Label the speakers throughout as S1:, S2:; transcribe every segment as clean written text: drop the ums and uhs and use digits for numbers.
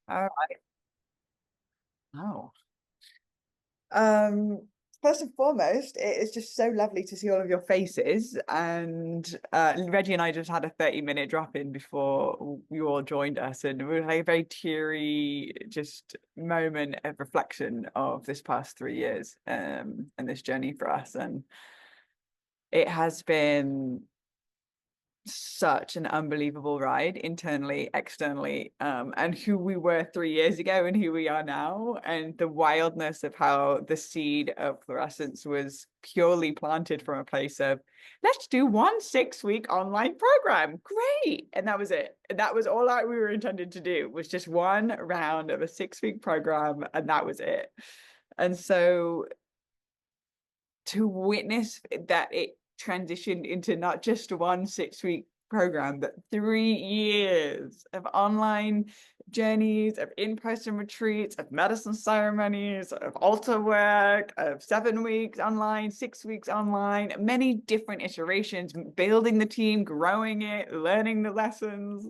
S1: All right. Oh. Um, First and foremost, it is just so lovely to see all of your faces. And Reggie and I just had a 30-minute drop in before you all joined us, and it was like a very teary just moment of reflection of this past 3 years and this journey for us. And it has been such an unbelievable ride internally, externally, and who we were 3 years ago and who we are now, and the wildness of how the seed of fluorescence was purely planted from a place of let's do one 6 week online program. Great. And that was it. And that was all that we were intended to do was just one round of a 6 week program, and that was it. And so to witness that it transitioned into not just one 6 week program, but 3 years of online journeys, of in-person retreats, of medicine ceremonies, of altar work, of 7 weeks online, 6 weeks online, many different iterations, building the team, growing it, learning the lessons.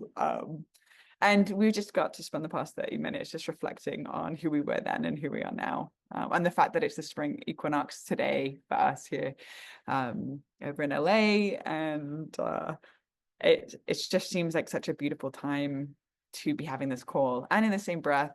S1: And we just got to spend the past 30 minutes just reflecting on who we were then and who we are now. And the fact that it's the spring equinox today for us here over in LA. And it just seems like such a beautiful time to be having this call. And in the same breath,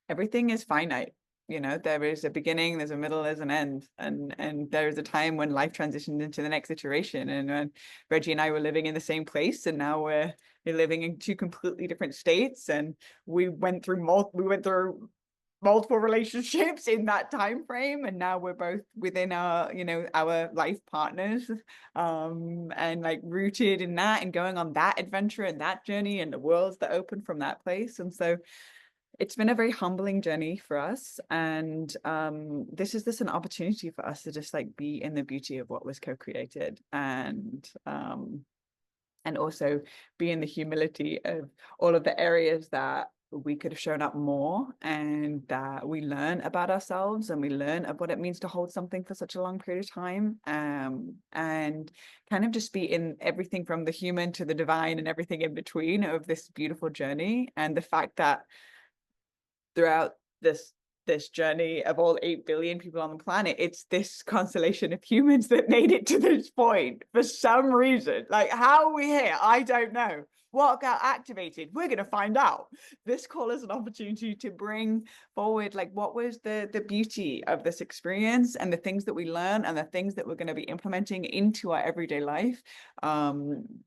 S1: everything is finite. There is a beginning, there's a middle, there's an end. And there is a time when life transitioned into the next iteration. And when Reggie and I were living in the same place, and now we're living in two completely different states. And we went through multiple relationships in that time frame, and now we're both within our life partners, and like rooted in that and going on that adventure and that journey and the worlds that open from that place. And so it's been a very humbling journey for us. And this is just an opportunity for us to just like be in the beauty of what was co-created, and also be in the humility of all of the areas that we could have shown up more, and that we learn about ourselves and we learn of what it means to hold something for such a long period of time, and kind of just be in everything from the human to the divine and everything in between of this beautiful journey. And the fact that throughout this journey of all 8 billion people on the planet, it's this constellation of humans that made it to this point for some reason. Like, how are we here? I don't know. What got activated? We're going to find out. This call is an opportunity to bring forward, like, what was the beauty of this experience and the things that we learn and the things that we're going to be implementing into our everyday life,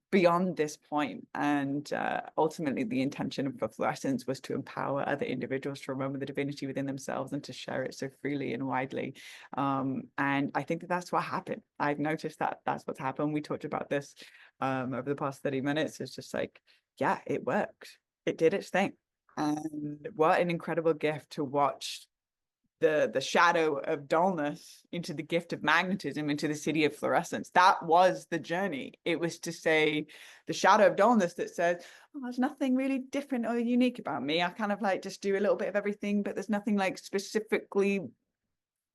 S1: beyond this point. And ultimately, the intention for Florescence was to empower other individuals to remember the divinity within themselves and to share it so freely and widely. And I think that that's what happened. I've noticed that that's what's happened. We talked about this over the past 30 minutes. It's just like, yeah, it worked. It did its thing. And what an incredible gift to watch the shadow of dullness into the gift of magnetism, into the city of fluorescence. That was the journey. It was to say the shadow of dullness that says, oh, there's nothing really different or unique about me. I kind of like just do a little bit of everything, but there's nothing like specifically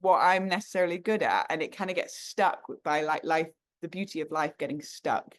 S1: what I'm necessarily good at. And it kind of gets stuck by like life, the beauty of life getting stuck,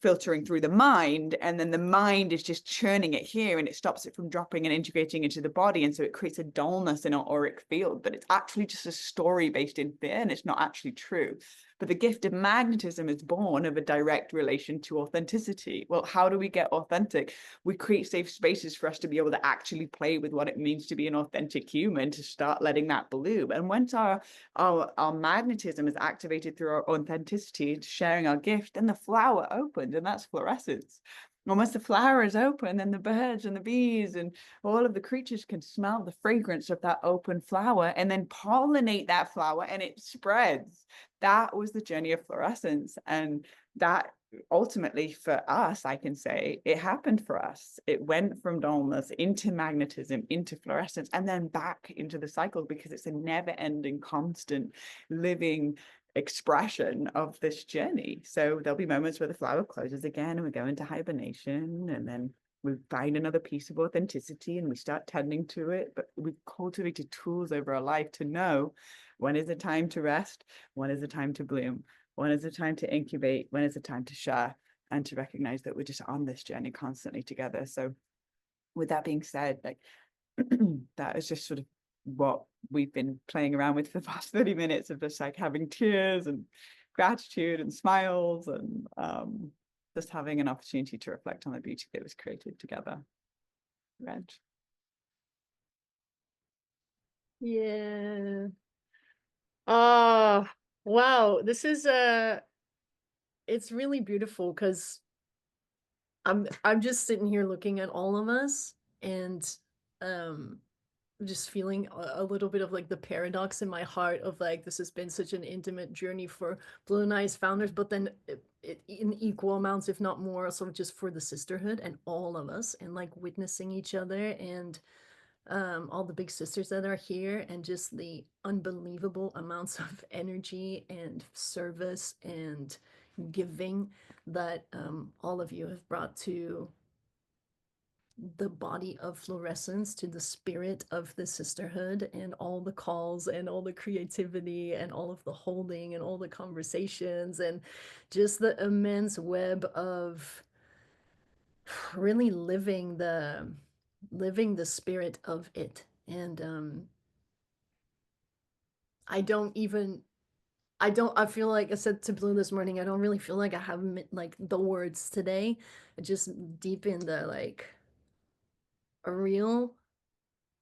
S1: filtering through the mind, and then the mind is just churning it here, and it stops it from dropping and integrating into the body, and so it creates a dullness in our auric field. But it's actually just a story based in fear, and it's not actually true. But the gift of magnetism is born of a direct relation to authenticity. Well, how do we get authentic? We create safe spaces for us to be able to actually play with what it means to be an authentic human, to start letting that bloom. And once our magnetism is activated through our authenticity, sharing our gift, then the flower opens, and that's fluorescence. And once the flower is open, then the birds and the bees and all of the creatures can smell the fragrance of that open flower and then pollinate that flower, and it spreads. That was the journey of fluorescence. And that ultimately for us, I can say it happened for us. It went from dullness into magnetism, into fluorescence, and then back into the cycle, because it's a never ending, constant living expression of this journey. So there'll be moments where the flower closes again and we go into hibernation, and then we find another piece of authenticity and we start tending to it. But we've cultivated tools over our life to know when is the time to rest, when is the time to bloom, when is the time to incubate, when is the time to share, and to recognize that we're just on this journey constantly together. So with that being said, like that is just sort of what we've been playing around with for the past 30 minutes of just like having tears and gratitude and smiles and just having an opportunity to reflect on the beauty that was created together. Reg.
S2: Yeah. Oh, wow. This is it's really beautiful because I'm just sitting here looking at all of us and um just feeling a little bit of like the paradox in my heart of like this has been such an intimate journey for Blue and I's founders, but then in equal amounts, if not more, so just for the sisterhood and all of us and like witnessing each other and all the big sisters that are here and just the unbelievable amounts of energy and service and giving that all of you have brought to the body of Florescence, to the spirit of the sisterhood, and all the calls and all the creativity and all of the holding and all the conversations and just the immense web of really living the spirit of it. And I don't even I feel like I said to Blue this morning, I don't really feel like I have like the words today. Just deep in the like a real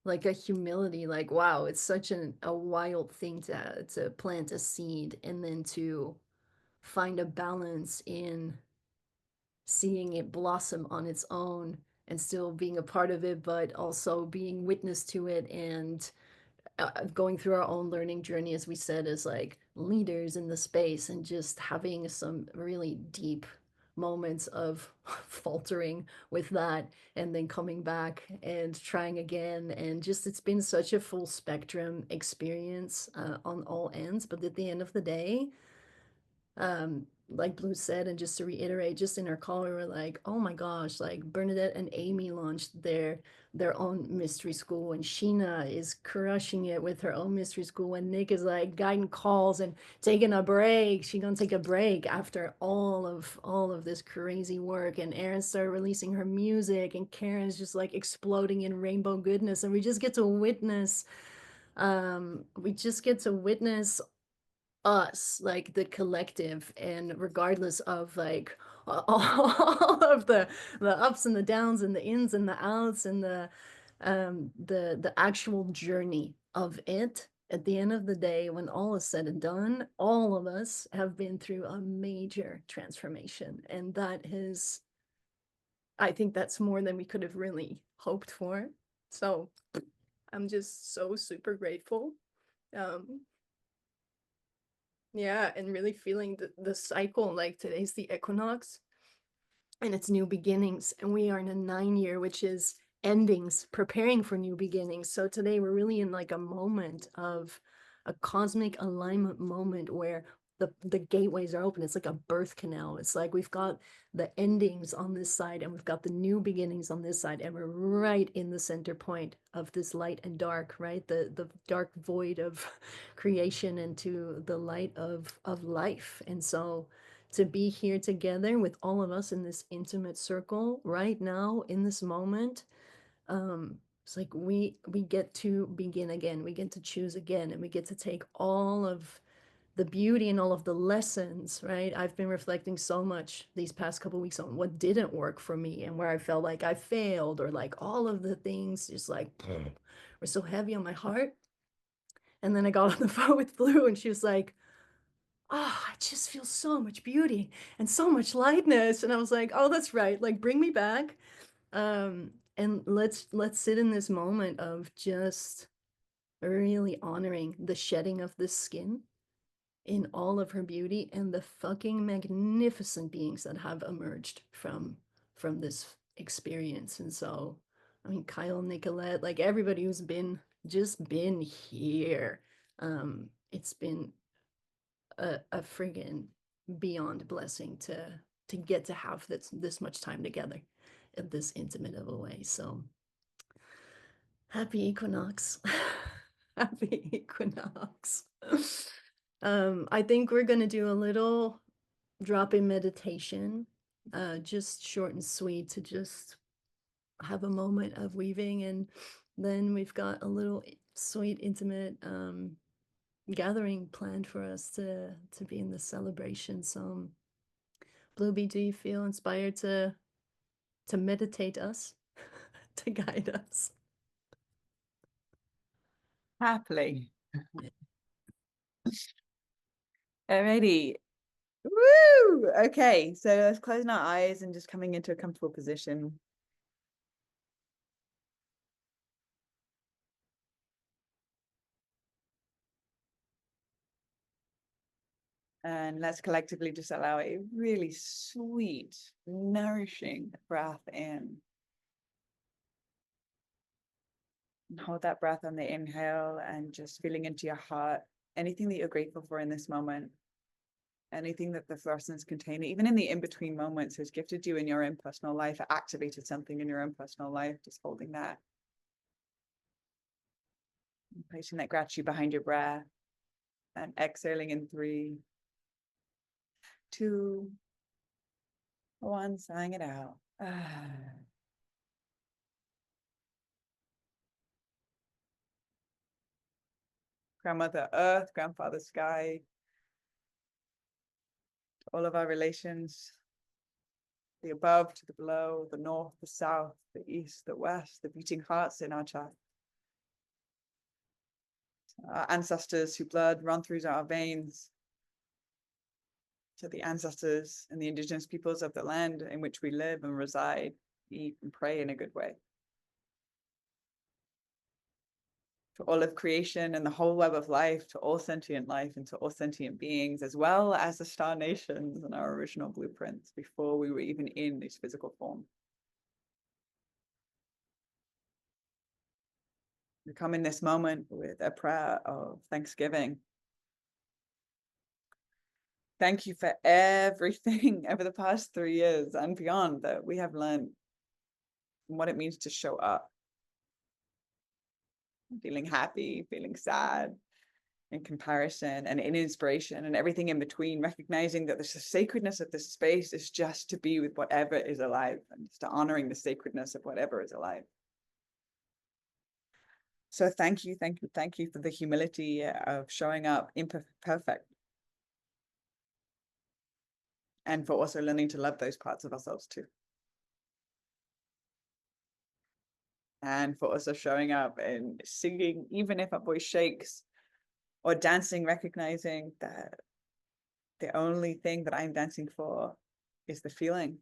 S2: like a humility, like wow, it's such a wild thing to plant a seed and then to find a balance in seeing it blossom on its own and still being a part of it, but also being witness to it and going through our own learning journey, as we said, as like leaders in the space and just having some really deep moments of faltering with that and then coming back and trying again. And just it's been such a full spectrum experience on all ends. But at the end of the day, like Blue said, and just to reiterate, just in our call, we were like, oh my gosh, like Bernadette and Amy launched their own mystery school, and Sheena is crushing it with her own mystery school, and Nick is like guiding calls and taking a break. She gonna take a break after all of this crazy work, and Erin started releasing her music, and Karen's just like exploding in rainbow goodness, and we just get to witness us, like the collective, and regardless of like all of the ups and the downs and the ins and the outs and the actual journey of it, at the end of the day, when all is said and done, all of us have been through a major transformation, and that is, I think that's more than we could have really hoped for. So I'm just so super grateful. um Yeah, and really feeling the cycle. Like today's the equinox and it's new beginnings, and we are in a 9 year, which is endings, preparing for new beginnings. So today we're really in like a moment of a cosmic alignment moment where the gateways are open. It's like a birth canal. It's like we've got the endings on this side and we've got the new beginnings on this side, and we're right in the center point of this light and dark, right? The dark void of creation into the light of life. And so to be here together with all of us in this intimate circle right now in this moment, it's like we get to begin again, we get to choose again, and we get to take all of the beauty and all of the lessons, right? I've been reflecting so much these past couple weeks on what didn't work for me and where I felt like I failed, or like all of the things just like were so heavy on my heart. And then I got on the phone with Blue and she was like, oh, I just feel so much beauty and so much lightness. And I was like, oh, that's right. Like, bring me back. And let's sit in this moment of just really honoring the shedding of this skin in all of her beauty and the fucking magnificent beings that have emerged from this experience. And so, I mean, Kyle, Nicolette, like everybody who's been here. It's been a friggin' beyond blessing to get to have this much time together in this intimate of a way. So happy Equinox. Happy Equinox. I think we're gonna do a little drop in meditation, just short and sweet to just have a moment of weaving, and then we've got a little sweet, intimate gathering planned for us to be in the celebration. So, Blueby, do you feel inspired to meditate us, to guide us?
S1: Happily. Alrighty. Woo! Okay, so let's closing our eyes and just coming into a comfortable position. And let's collectively just allow a really sweet, nourishing breath in. And hold that breath on the inhale and just feeling into your heart anything that you're grateful for in this moment. Anything that the Florescence container, even in the in-between moments, has gifted you in your own personal life, activated something in your own personal life, just holding that. And placing that gratitude behind your breath and exhaling in 3, 2, 1, sighing it out. Grandmother Earth, Grandfather Sky, all of our relations, the above to the below, the north, the south, the east, the west, the beating hearts in our chart. Our ancestors whose blood run through our veins, to the ancestors and the indigenous peoples of the land in which we live and reside, eat and pray in a good way. To all of creation and the whole web of life, to all sentient life and to all sentient beings, as well as the star nations and our original blueprints before we were even in this physical form. We come in this moment with a prayer of thanksgiving. Thank you for everything over the past 3 years and beyond that we have learned what it means to show up. Feeling happy, feeling sad, in comparison and in inspiration and everything in between, recognizing that the sacredness of this space is just to be with whatever is alive and just to honoring the sacredness of whatever is alive. So thank you, thank you, thank you for the humility of showing up imperfect. And for also learning to love those parts of ourselves too. And for also showing up and singing, even if our voice shakes, or dancing, recognizing that the only thing that I'm dancing for is the feeling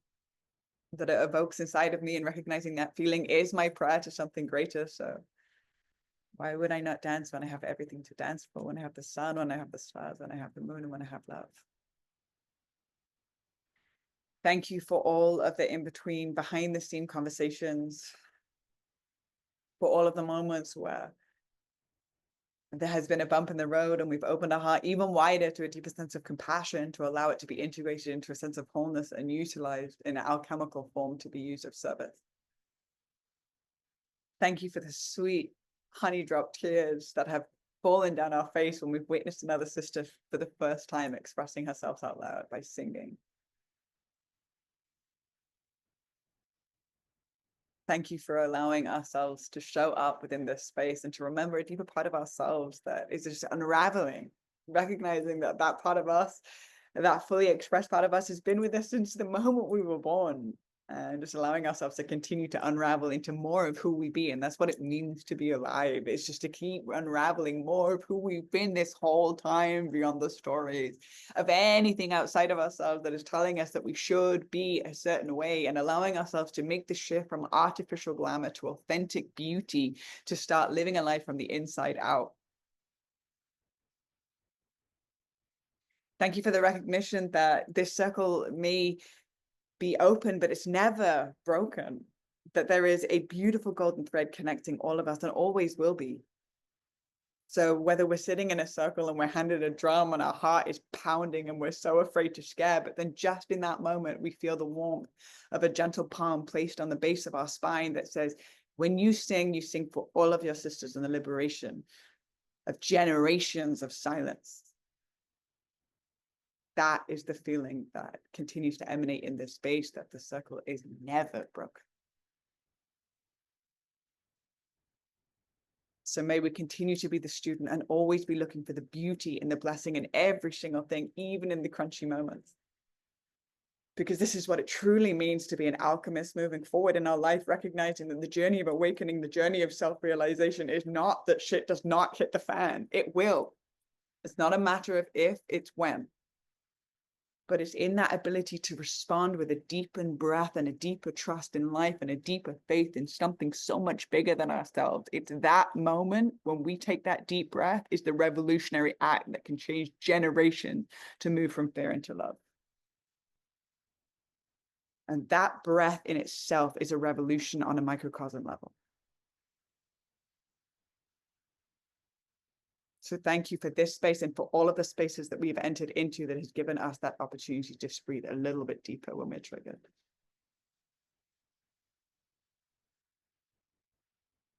S1: that it evokes inside of me, and recognizing that feeling is my prayer to something greater. So why would I not dance when I have everything to dance for, when I have the sun, when I have the stars, when I have the moon, and when I have love? Thank you for all of the in-between, behind the scene conversations, for all of the moments where there has been a bump in the road and we've opened our heart even wider to a deeper sense of compassion, to allow it to be integrated into a sense of wholeness and utilized in an alchemical form to be used of service. Thank you for the sweet honey drop tears that have fallen down our face when we've witnessed another sister for the first time expressing herself out loud by singing. Thank you for allowing ourselves to show up within this space and to remember a deeper part of ourselves that is just unraveling, recognizing that that part of us, that fully expressed part of us, has been with us since the moment we were born, and just allowing ourselves to continue to unravel into more of who we be. And that's what it means to be alive. It's just to keep unraveling more of who we've been this whole time, beyond the stories of anything outside of ourselves that is telling us that we should be a certain way, and allowing ourselves to make the shift from artificial glamour to authentic beauty, to start living a life from the inside out. Thank you for the recognition that this circle may be open, but it's never broken. That there is a beautiful golden thread connecting all of us and always will be. So whether we're sitting in a circle and we're handed a drum and our heart is pounding and we're so afraid to scare, but then just in that moment, we feel the warmth of a gentle palm placed on the base of our spine that says, when you sing for all of your sisters and the liberation of generations of silence. That is the feeling that continues to emanate in this space, that the circle is never broken. So may we continue to be the student and always be looking for the beauty and the blessing in every single thing, even in the crunchy moments. Because this is what it truly means to be an alchemist moving forward in our life, recognizing that the journey of awakening, the journey of self-realization is not that shit does not hit the fan. It will. It's not a matter of if, it's when. But it's in that ability to respond with a deepened breath and a deeper trust in life and a deeper faith in something so much bigger than ourselves. It's that moment when we take that deep breath is the revolutionary act that can change generations to move from fear into love. And that breath in itself is a revolution on a microcosm level. So thank you for this space and for all of the spaces that we've entered into that has given us that opportunity to just breathe a little bit deeper when we're triggered.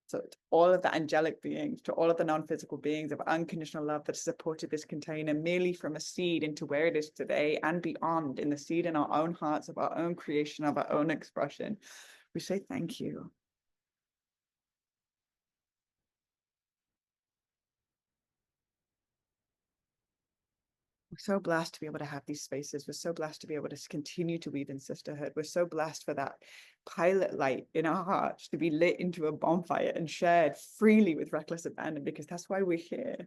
S1: So to all of the angelic beings, to all of the non-physical beings of unconditional love that supported this container merely from a seed into where it is today and beyond, in the seed in our own hearts of our own creation, of our own expression, we say thank you. We're so blessed to be able to have these spaces. We're so blessed to be able to continue to weave in sisterhood. We're so blessed for that pilot light in our hearts to be lit into a bonfire and shared freely with reckless abandon, because that's why we're here.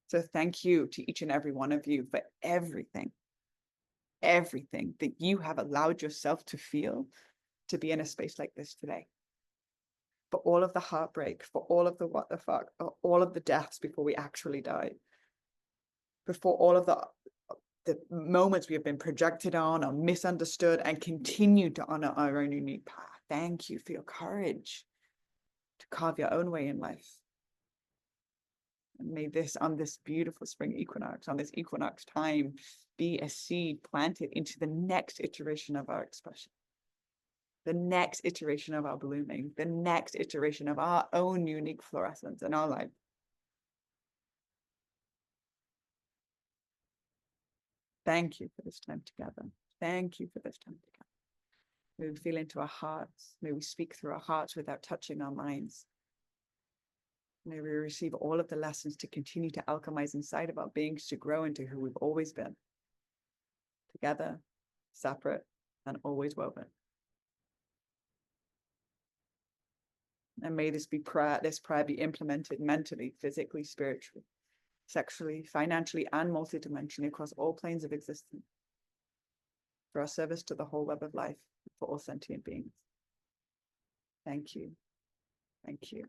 S1: So thank you to each and every one of you for everything that you have allowed yourself to feel to be in a space like this today. For all of the heartbreak, for all of the what the fuck, all of the deaths before we actually died, before all of the moments we have been projected on or misunderstood and continue to honor our own unique path. Thank you for your courage to carve your own way in life. And may this, on this beautiful spring equinox, on this equinox time, be a seed planted into the next iteration of our expression, the next iteration of our blooming, the next iteration of our own unique fluorescence in our life. Thank you for this time together. Thank you for this time together. May we feel into our hearts. May we speak through our hearts without touching our minds. May we receive all of the lessons to continue to alchemize inside of our beings to grow into who we've always been. Together, separate, and always woven. And may this prayer be implemented mentally, physically, spiritually, sexually, financially, and multidimensionally across all planes of existence, for our service to the whole web of life, for all sentient beings. Thank you. Thank you.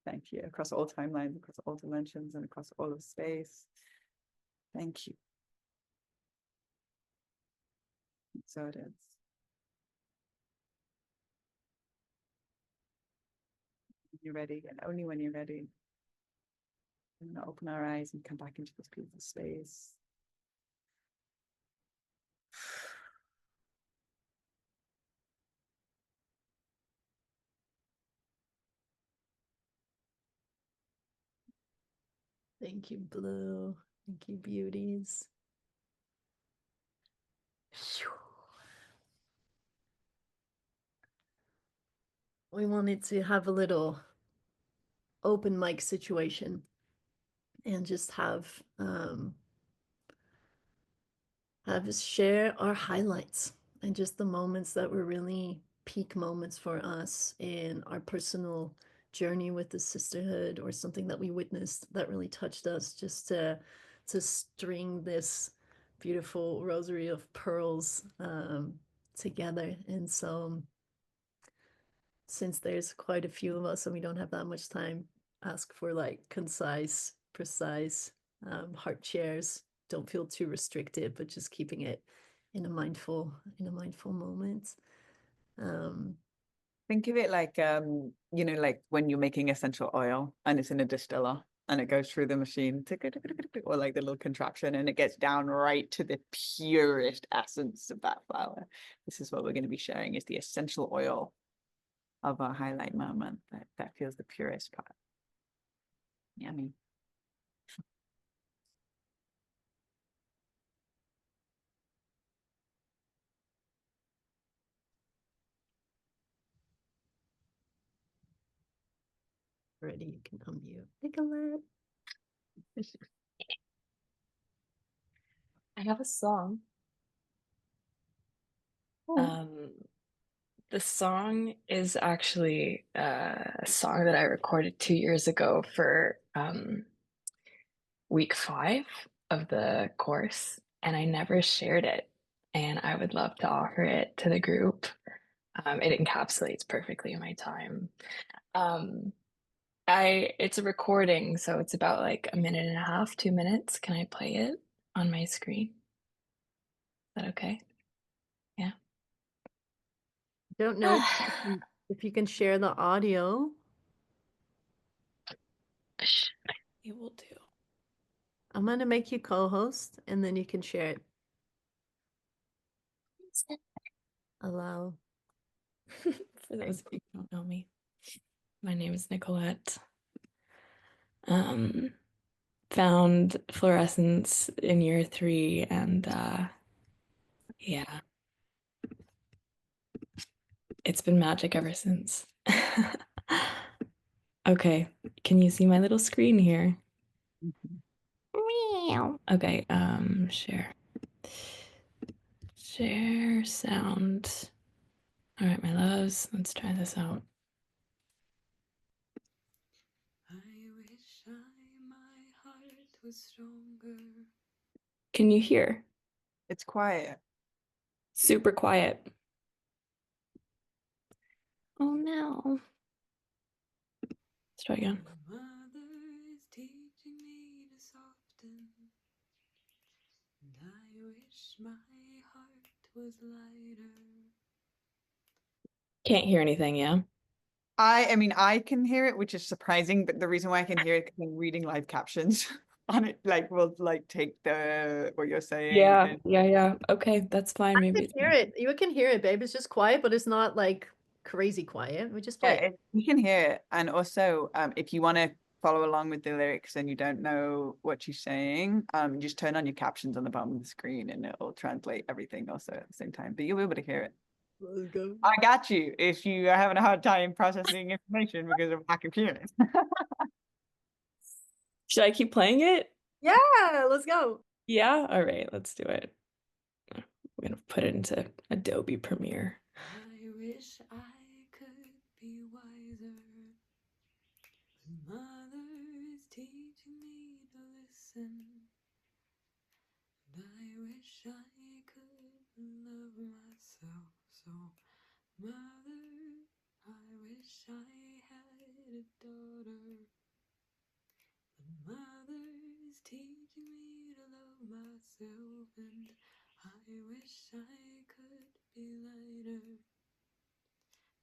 S1: Thank you. Across all timelines, across all dimensions, and across all of space. Thank you. So it is. When you're ready, and only when you're ready, we're going to open our eyes and come back into this beautiful space.
S2: Thank you, Blue. Thank you, beauties. We wanted to have a little open mic situation and just have us share our highlights and just the moments that were really peak moments for us in our personal journey with the sisterhood, or something that we witnessed that really touched us, just to string this beautiful rosary of pearls together. And so, since there's quite a few of us and we don't have that much time, ask for like concise, precise heart shares. Don't feel too restricted, but just keeping it in a mindful moment.
S1: Think of it like like when you're making essential oil and it's in a distiller and it goes through the machine, or like the little contraption, and it gets down right to the purest essence of that flower. This is what we're going to be sharing, is the essential oil of our highlight moment. That feels the purest part. Yummy.
S2: Ready, you can unmute. Nicolette.
S3: I have a song.
S2: Oh,
S3: Um, the song is actually a song that I recorded 2 years ago for week 5 of the course, and I never shared it. And I would love to offer it to the group. It encapsulates perfectly my time. Um, it's a recording, so it's about like a minute and a half, 2 minutes. Can I play it on my screen? Is that okay? Yeah.
S2: don't know if you can share the audio.
S3: You will do.
S2: I'm gonna make you co-host and then you can share it. Allow.
S3: For those of you who don't know me, my name is Nicolette. Um, Found Florescence in year 3, and yeah, it's been magic ever since. Okay, can you see my little screen here?
S1: Mhm.
S3: Meow. Okay, share. Share sound. All right, my loves, let's try this out. I wish my heart was stronger. Can you hear?
S1: It's quiet.
S3: Super quiet. Oh no. Let's try again. My mother is teaching me to soften, and I wish my heart was lighter. Can't hear anything, yeah?
S1: I mean, I can hear it, which is surprising, but the reason why I can hear it because I'm reading live captions on it, like will like take the what you're saying
S3: Yeah,
S1: and
S3: yeah, yeah. Okay, that's fine.
S2: I
S3: Maybe
S2: can
S3: it's
S2: hear
S3: me.
S2: it. You can hear it, babe. It's just quiet, but it's not like crazy quiet. We just
S1: yeah,
S2: play it.
S1: you can hear it. And also, if you want to follow along with the lyrics and you don't know what she's saying, just turn on your captions on the bottom of the screen and it'll translate everything also at the same time. But you'll be able to hear it.
S2: Let's go.
S1: I got you if you are having a hard time processing information because of lack of hearing.
S3: Should I keep playing it?
S2: Yeah, let's go.
S3: Yeah? All right, let's do it. I'm gonna put it into Adobe Premiere. I wish I could be wiser. But mother is teaching me to listen. And I wish I could love myself. So, mother, I wish I had a daughter. But mother is teaching me to love myself. And I wish I could be lighter.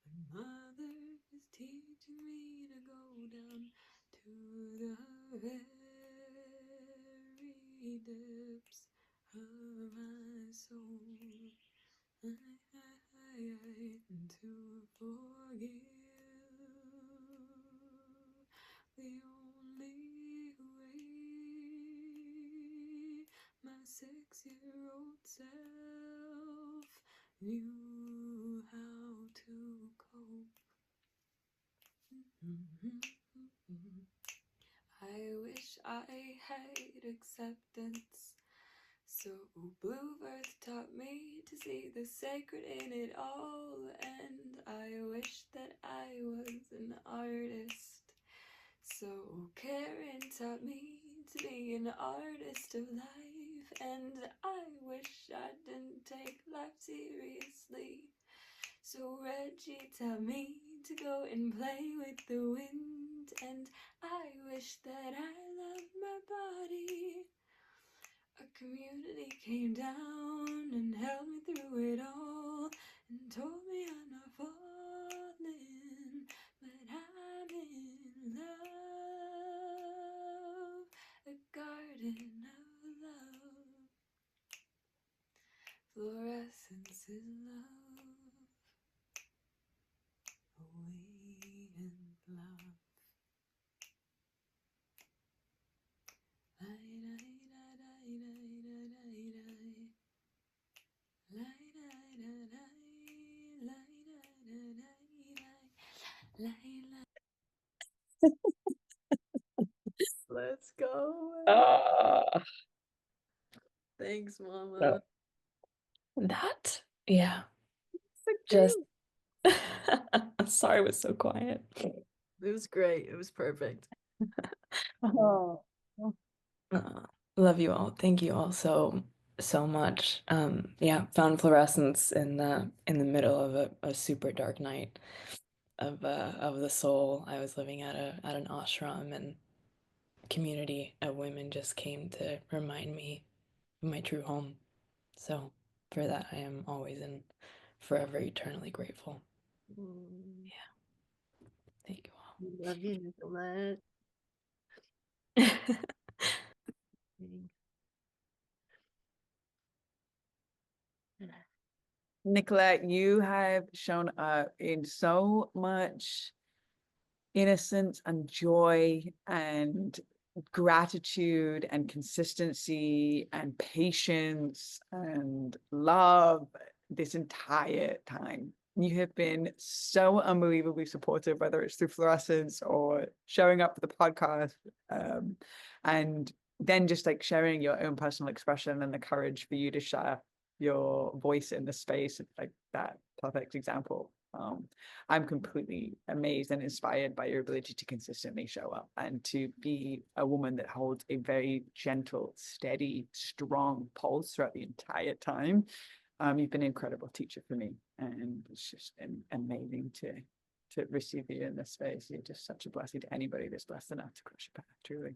S3: But mother is teaching me to go down to the very depths of my soul. And to forgive the only way my 6-year-old self knew how to cope. I wish I had acceptance. So Bluebird taught me to see the sacred in it all, and I wish that I was an artist. So Karen taught me to be an artist of life, and I wish I didn't take life seriously. So Reggie taught me to go and play with the wind, and I wish that I loved my body. A community came down and held me through it all and told me I'm not falling, but I'm in love. A garden of love. Fluorescence is love. We in love.
S2: Thanks, Mama.
S4: That, yeah,
S1: So
S4: just
S1: cute.
S4: sorry, it was so quiet.
S2: It was great. It was perfect.
S1: Oh.
S4: Uh, love you all. Thank you all so much. Yeah, found Florescence in the middle of a super dark night of the soul. I was living at an ashram, and a community of women just came to remind me of my true home. So for that, I am always and forever eternally grateful.
S2: Mm,
S4: Thank you
S2: we love you, Nicolette.
S4: all.
S1: Nicolette, you have shown up in so much innocence and joy and gratitude and consistency and patience and love this entire time. You have been so unbelievably supportive, whether it's through Florescence or showing up for the podcast, and then just like sharing your own personal expression and the courage for you to share your voice in the space, like that perfect example. I'm completely amazed and inspired by your ability to consistently show up and to be a woman that holds a very gentle, steady, strong pulse throughout the entire time. You've been an incredible teacher for me, and it's just amazing to receive you in this space. You're just such a blessing to anybody that's blessed enough to cross your path, truly.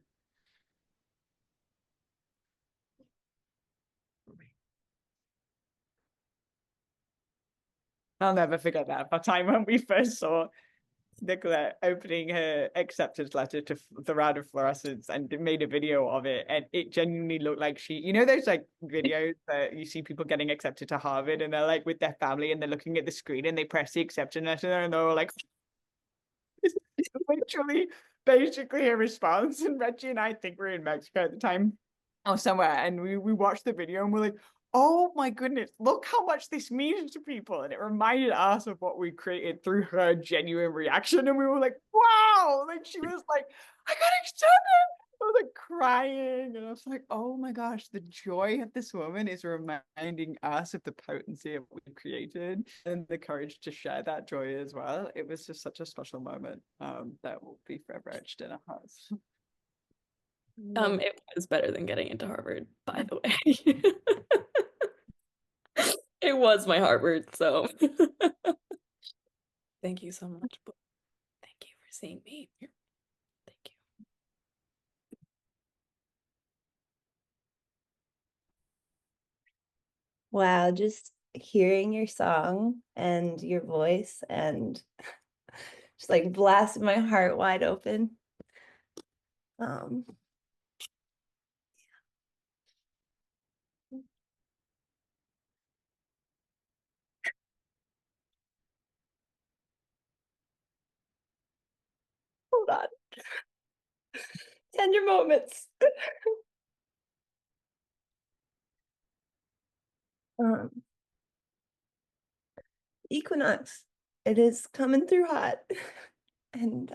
S1: I'll never forget that. The time when we first saw Nicolette opening her acceptance letter to the round of Florescence and made a video of it, and it genuinely looked like she, you know, those like videos that you see people getting accepted to Harvard and they're like with their family and they're looking at the screen and they press the acceptance letter and they're all like, literally, basically a response. And Reggie and I think we were in Mexico at the time or somewhere, and we watched the video and we're like, oh my goodness, look how much this means to people. And it reminded us of what we created through her genuine reaction. And we were like, wow, like she was like, I got accepted. I was like crying. And I was like, oh my gosh, the joy of this woman is reminding us of the potency of what we created and the courage to share that joy as well. It was just such a special moment that will be forever etched in our hearts.
S4: It was better than getting into Harvard, by the way. It was my Harvard, so thank you so much. Thank you for seeing me. Thank you.
S5: Wow, just hearing your song and your voice and just like blasted my heart wide open. Hold on. Tender moments. Equinox, it is coming through hot. And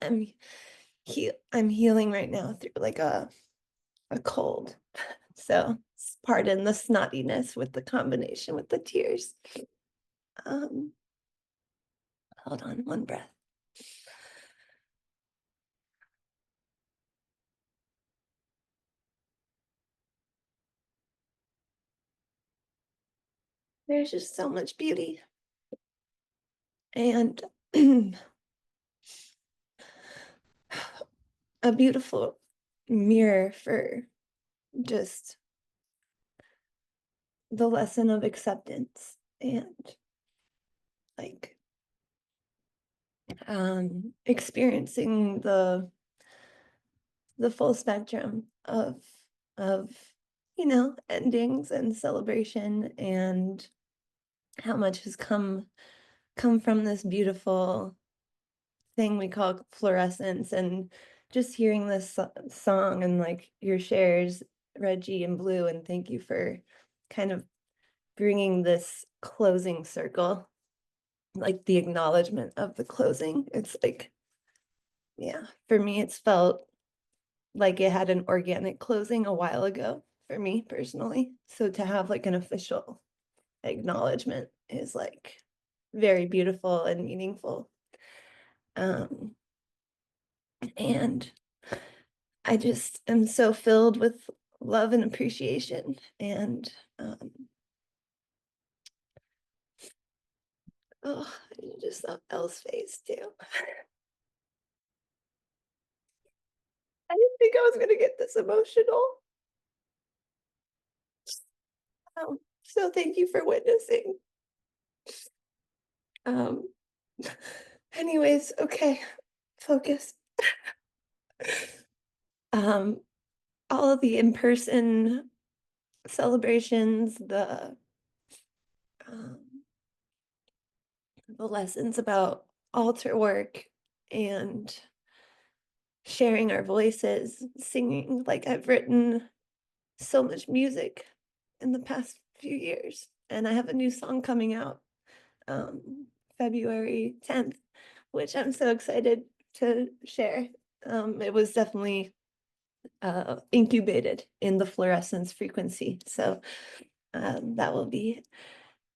S5: I'm healing right now through like a cold. So pardon the snottiness with the combination with the tears. Hold on, one breath. There's just so much beauty. And a beautiful mirror for just the lesson of acceptance and like experiencing the full spectrum of you know, endings and celebration, and how much has come from this beautiful thing we call Florescence. And just hearing this song and like your shares, Reggie and Blue, and thank you for kind of bringing this closing circle, like the acknowledgement of the closing. It's like, yeah, for me, it's felt like it had an organic closing a while ago for me personally. So to have like an official acknowledgement is like very beautiful and meaningful. And I just am so filled with love and appreciation. And oh, I just saw Elle's face too. I didn't think I was gonna get this emotional. So thank you for witnessing. Um, anyways, okay, focus. Um, all of the in-person celebrations, um, the lessons about altar work and sharing our voices, singing. Like I've written so much music in the past few years, and I have a new song coming out February 10th, which I'm so excited to share. It was definitely incubated in the Florescence frequency, so that will be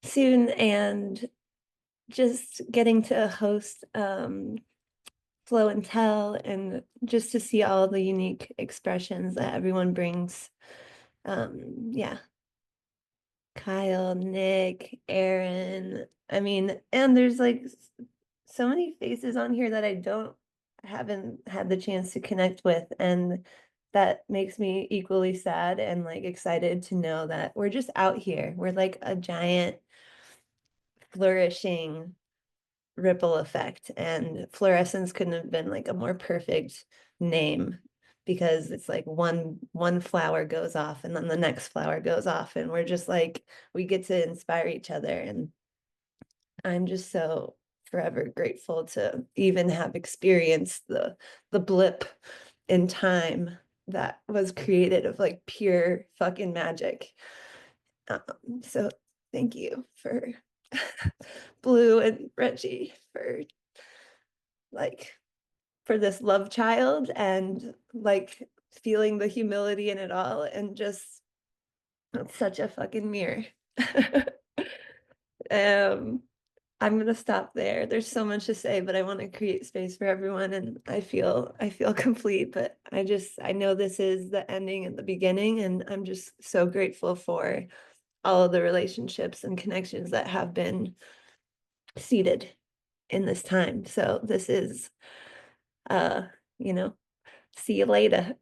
S5: soon. And just getting to host Flow and Tell, and just to see all the unique expressions that everyone brings. Yeah, Kyle, Nick, Aaron. I mean, and there's like so many faces on here that haven't had the chance to connect with, and that makes me equally sad and like excited to know that we're just out here. We're like a giant flourishing ripple effect, and Fluorescence couldn't have been like a more perfect name, because it's like one flower goes off and then the next flower goes off, and we're just like, we get to inspire each other. And I'm just so forever grateful to even have experienced the blip in time that was created of like pure fucking magic. So thank you for Blue and Reggie for like for this love child, and like feeling the humility in it all, and just it's such a fucking mirror. um I'm gonna stop there. There's so much to say, but I want to create space for everyone, and I feel complete. But I know this is the ending and the beginning, and I'm just so grateful for all of the relationships and connections that have been seated in this time. So this is uh, you know, see you later.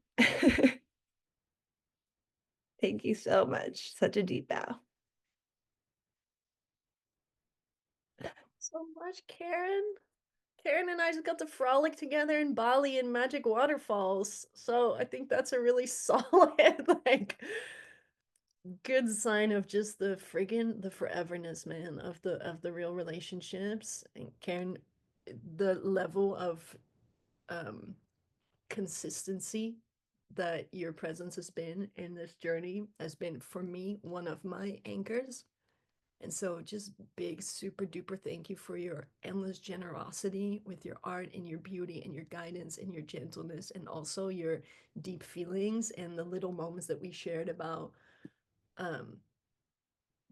S5: Thank you so much. Such a deep bow.
S2: So much, Karen. Karen and I just got to frolic together in Bali in magic waterfalls. So I think that's a really solid, like, good sign of just the foreverness, man, of the real relationships. And Karen, the level of um consistency that your presence has been in this journey has been, for me, one of my anchors. And so just big super duper thank you for your endless generosity with your art and your beauty and your guidance and your gentleness, and also your deep feelings and the little moments that we shared about um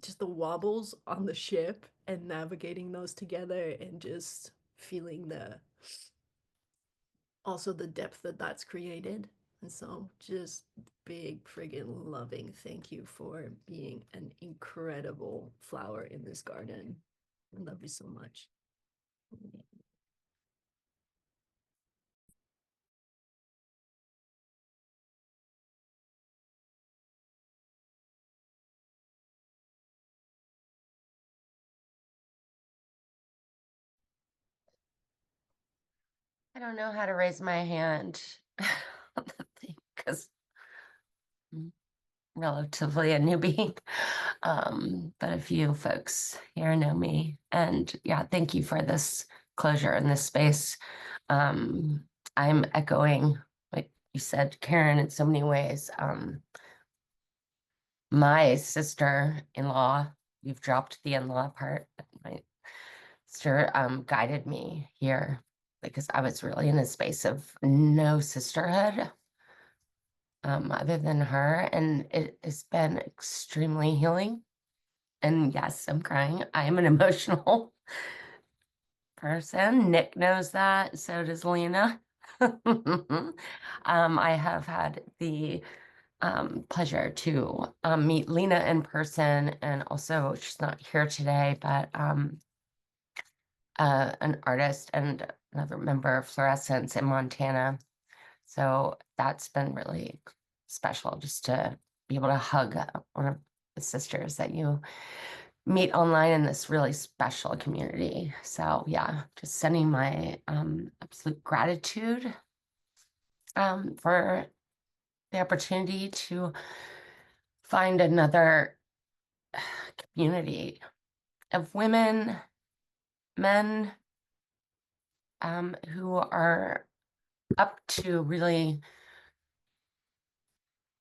S2: just the wobbles on the ship and navigating those together, and just feeling the depth that that's created. And so just big friggin' loving thank you for being an incredible flower in this garden. I love you so much.
S6: I don't know how to raise my hand on the thing because I'm relatively a newbie. But a few folks here know me. And yeah, thank you for this closure in this space. I'm echoing what you said, Karen, in so many ways. My sister-in-law, you've dropped the in-law part, my sister guided me here because I was really in a space of no sisterhood. other than her, and it has been extremely healing. And yes, I'm crying. I am an emotional person. Nick knows that. So does Lena. I have had the pleasure to meet Lena in person, and also she's not here today, but an artist and another member of Florescence in Montana. So that's been really special, just to be able to hug one of the sisters that you meet online in this really special community. So yeah, just sending my absolute gratitude for the opportunity to find another community of women, men, who are up to really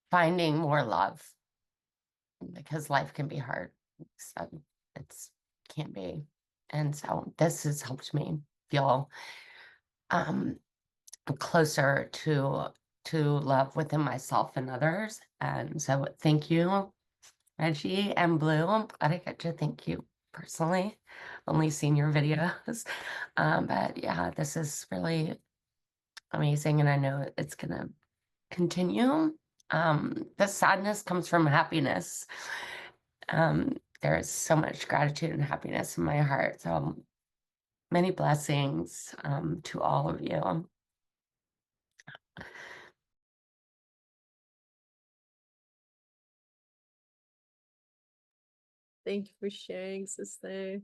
S6: finding more love, because life can be hard. So it's can't be. And so this has helped me feel closer to love within myself and others. And so thank you, Reggie and Blue. I'm glad I get to thank you personally. Only seen your videos. But yeah, this is really amazing, and I know it's gonna continue. The sadness comes from happiness. There is so much gratitude and happiness in my heart. So many blessings to all of you.
S2: Thank you for sharing, sister.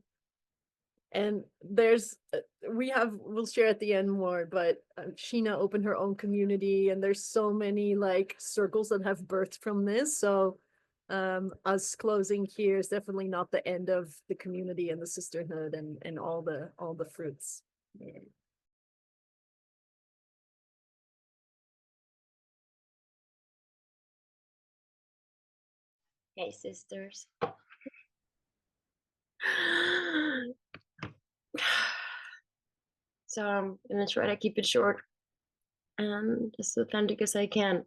S2: And we'll share at the end more, but Sheena opened her own community, and there's so many like circles that have birthed from this. So us closing here is definitely not the end of the community and the sisterhood and all the fruits. Yeah.
S7: Hey, sisters. So I'm gonna try to keep it short and as authentic as I can.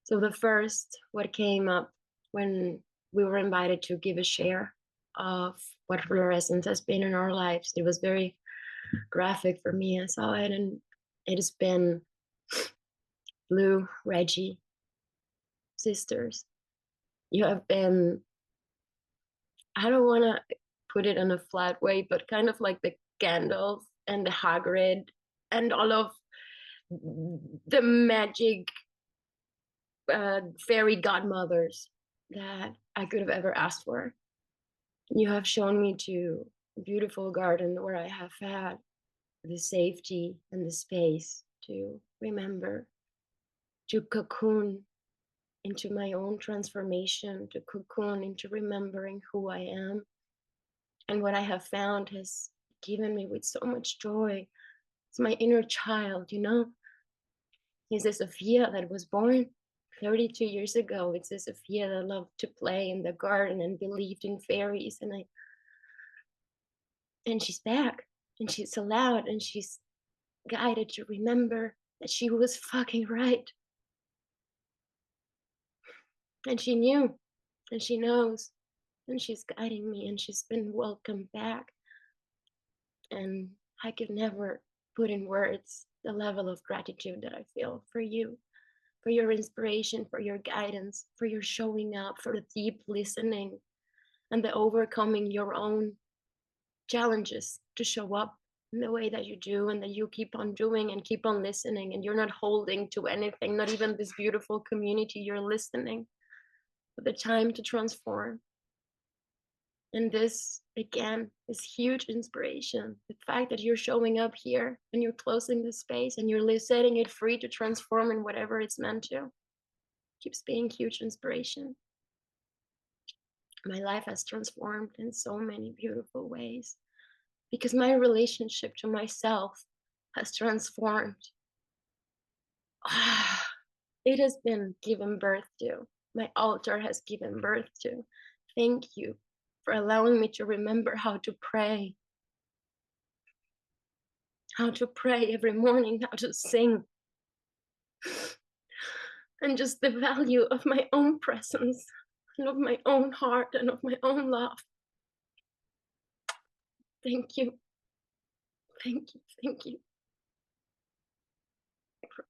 S7: So the first, what came up when we were invited to give a share of what fluorescence has been in our lives, it was very graphic for me. I saw it, and it has been Blue, Reggie, sisters. You have been, I don't want to put it in a flat way, but kind of like the Gandalf and the Hagrid and all of the magic fairy godmothers that I could have ever asked for. You have shown me to a beautiful garden where I have had the safety and the space to remember, to cocoon into my own transformation, to cocoon into remembering who I am. And what I have found has given me with so much joy. It's my inner child, you know? It's a Sophia that was born 32 years ago. It's a Sophia that loved to play in the garden and believed in fairies. And she's back, and she's allowed, and she's guided to remember that she was fucking right. And she knew, and she knows, and she's guiding me, and she's been welcomed back. And I could never put in words the level of gratitude that I feel for you, for your inspiration, for your guidance, for your showing up, for the deep listening, and the overcoming your own challenges to show up in the way that you do, and that you keep on doing and keep on listening, and you're not holding to anything, not even this beautiful community. You're listening for the time to transform. And this, again, is huge inspiration. The fact that you're showing up here and you're closing the space and you're setting it free to transform in whatever it's meant to keeps being huge inspiration. My life has transformed in so many beautiful ways because my relationship to myself has transformed. It has been given birth to. My altar has given birth to. Thank you for allowing me to remember how to pray every morning, how to sing, and just the value of my own presence and of my own heart and of my own love. Thank you. Thank you. Thank you.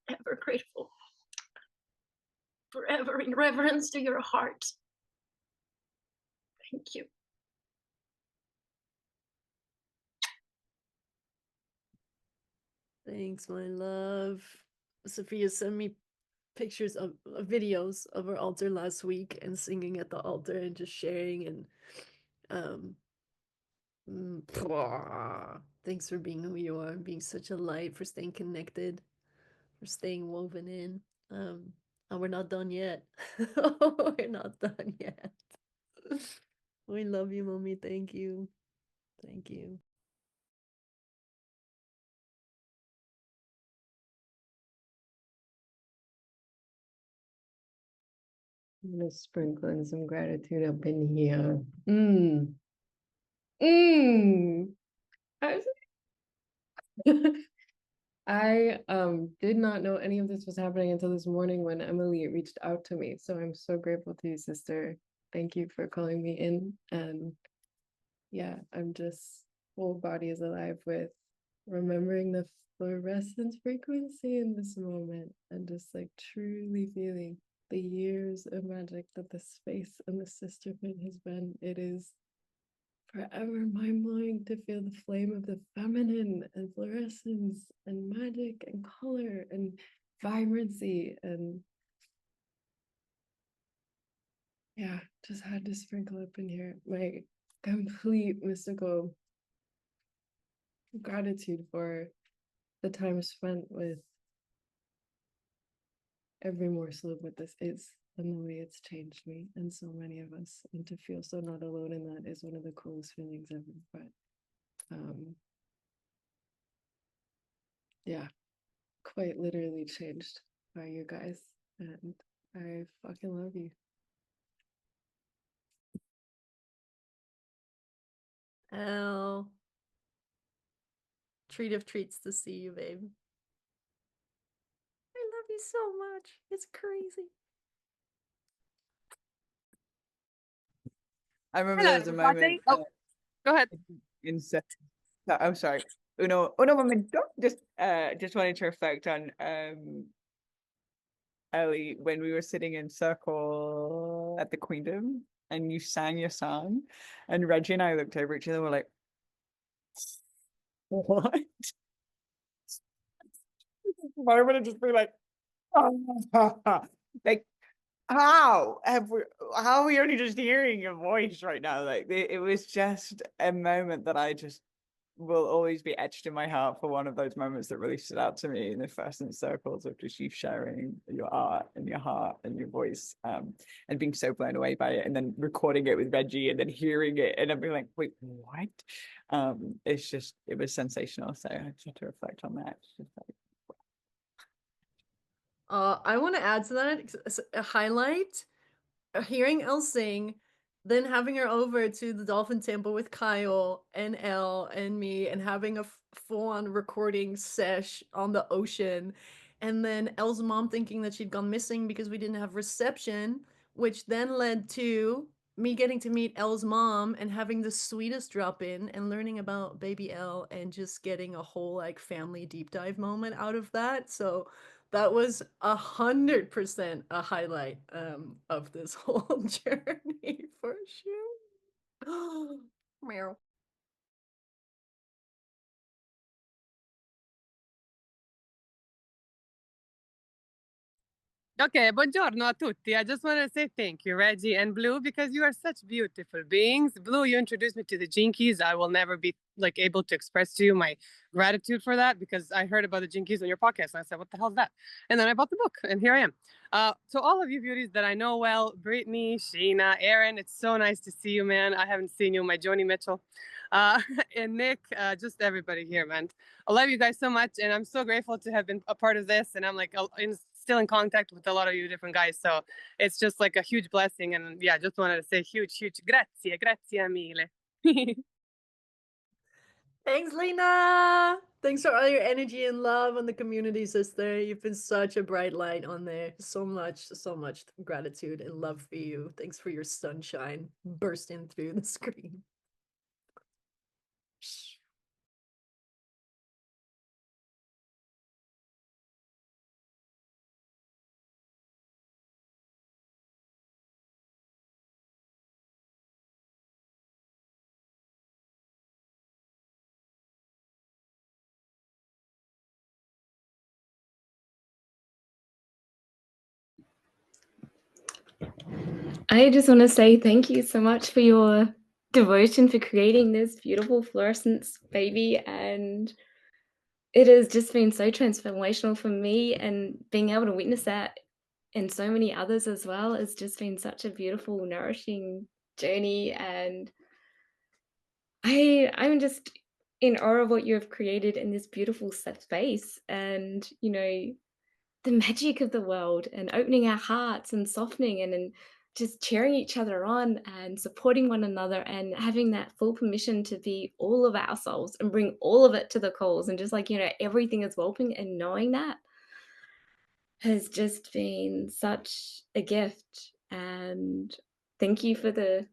S7: Forever grateful. Forever in reverence to your heart. Thank you.
S2: Thanks, my love. Sophia sent me pictures of videos of our altar last week and singing at the altar and just sharing and thanks for being who you are and being such a light, for staying connected, for staying woven in. And we're not done yet. We're not done yet. We love you, mommy. Thank you. Thank you.
S8: I'm gonna sprinkle in some gratitude up in here. I did not know any of this was happening until this morning when Emily reached out to me. So I'm so grateful to you, sister. Thank you for calling me in. And yeah, I'm just whole body is alive with remembering the fluorescence frequency in this moment and just like truly feeling the years of magic that the space and the sisterhood has been. It is forever mind blowing to feel the flame of the feminine and fluorescence and magic and color and vibrancy. And yeah, just had to sprinkle up in here my complete mystical gratitude for the time spent with every morsel of what this is and the way it's changed me and so many of us, and to feel so not alone in that is one of the coolest feelings ever. But yeah, quite literally changed by you guys, and I fucking love you.
S2: Oh, treat of treats to see you, babe. I love you so much. It's crazy.
S1: I remember
S9: Hello,
S1: there was a moment
S9: everybody. Oh, go ahead.
S1: in I'm sorry. Uno momento. Just wanted to reflect on Ellie, when we were sitting in circle at the Queendom and you sang your song, and Reggie and I looked over each other and were like, what? Why would it just be like, like, how are we only just hearing your voice right now? Like it was just a moment that I just will always be etched in my heart for one of those moments that really stood out to me in the first in circles of just you sharing your art and your heart and your voice, and being so blown away by it, and then recording it with Reggie and then hearing it and I'm being like, wait, what? It was sensational. So I just had to reflect on that. It's just like,
S2: I want to add to that a highlight, hearing Elle sing, then having her over to the Dolphin Temple with Kyle and Elle and me, and having a full-on recording sesh on the ocean, and then Elle's mom thinking that she'd gone missing because we didn't have reception, which then led to me getting to meet Elle's mom and having the sweetest drop in and learning about baby Elle and just getting a whole like family deep dive moment out of that. So that was 100% a highlight of this whole journey for sure. Meow.
S9: Okay, buongiorno a tutti. I just want to say thank you, Reggie and Blue, because you are such beautiful beings. Blue, you introduced me to the Jinkies. I will never be like able to express to you my gratitude for that, because I heard about the Jinkies on your podcast and I said, what the hell is that? And then I bought the book and here I am. To all of you beauties that I know well, Brittany, Sheena, Aaron, it's so nice to see you, man. I haven't seen you, my Joni Mitchell, and Nick, just everybody here, man. I love you guys so much, and I'm so grateful to have been a part of this, and I'm like still in contact with a lot of you different guys, so it's just like a huge blessing. And yeah, just wanted to say huge grazie mille.
S2: Thanks, Lena. Thanks for all your energy and love on the community, sister. You've been such a bright light on there. So much gratitude and love for you. Thanks for your sunshine bursting through the screen.
S7: I just want to say thank you so much for your devotion for creating this beautiful fluorescence baby, and it has just been so transformational for me, and being able to witness that and so many others as well has just been such a beautiful, nourishing journey. And I'm just in awe of what you have created in this beautiful space, and the magic of the world, and opening our hearts and softening, and just cheering each other on and supporting one another, and having that full permission to be all of ourselves and bring all of it to the calls, and just like everything is welcoming, and knowing that has just been such a gift. And thank you for the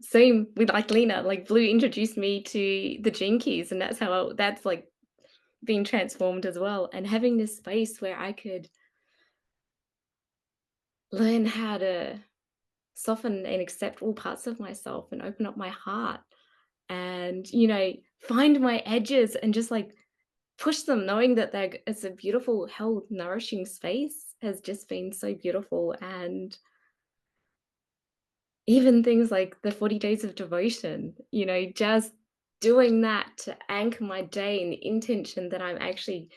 S7: same with like Lena, like Blue introduced me to the Gene Keys, and that's how that's like being transformed as well. And having this space where I could learn how to soften and accept all parts of myself, and open up my heart, and find my edges, and just like push them, knowing that it's a beautiful, held, nourishing space, has just been so beautiful. And even things like the 40 days of devotion, just doing that to anchor my day in the intention that I'm actually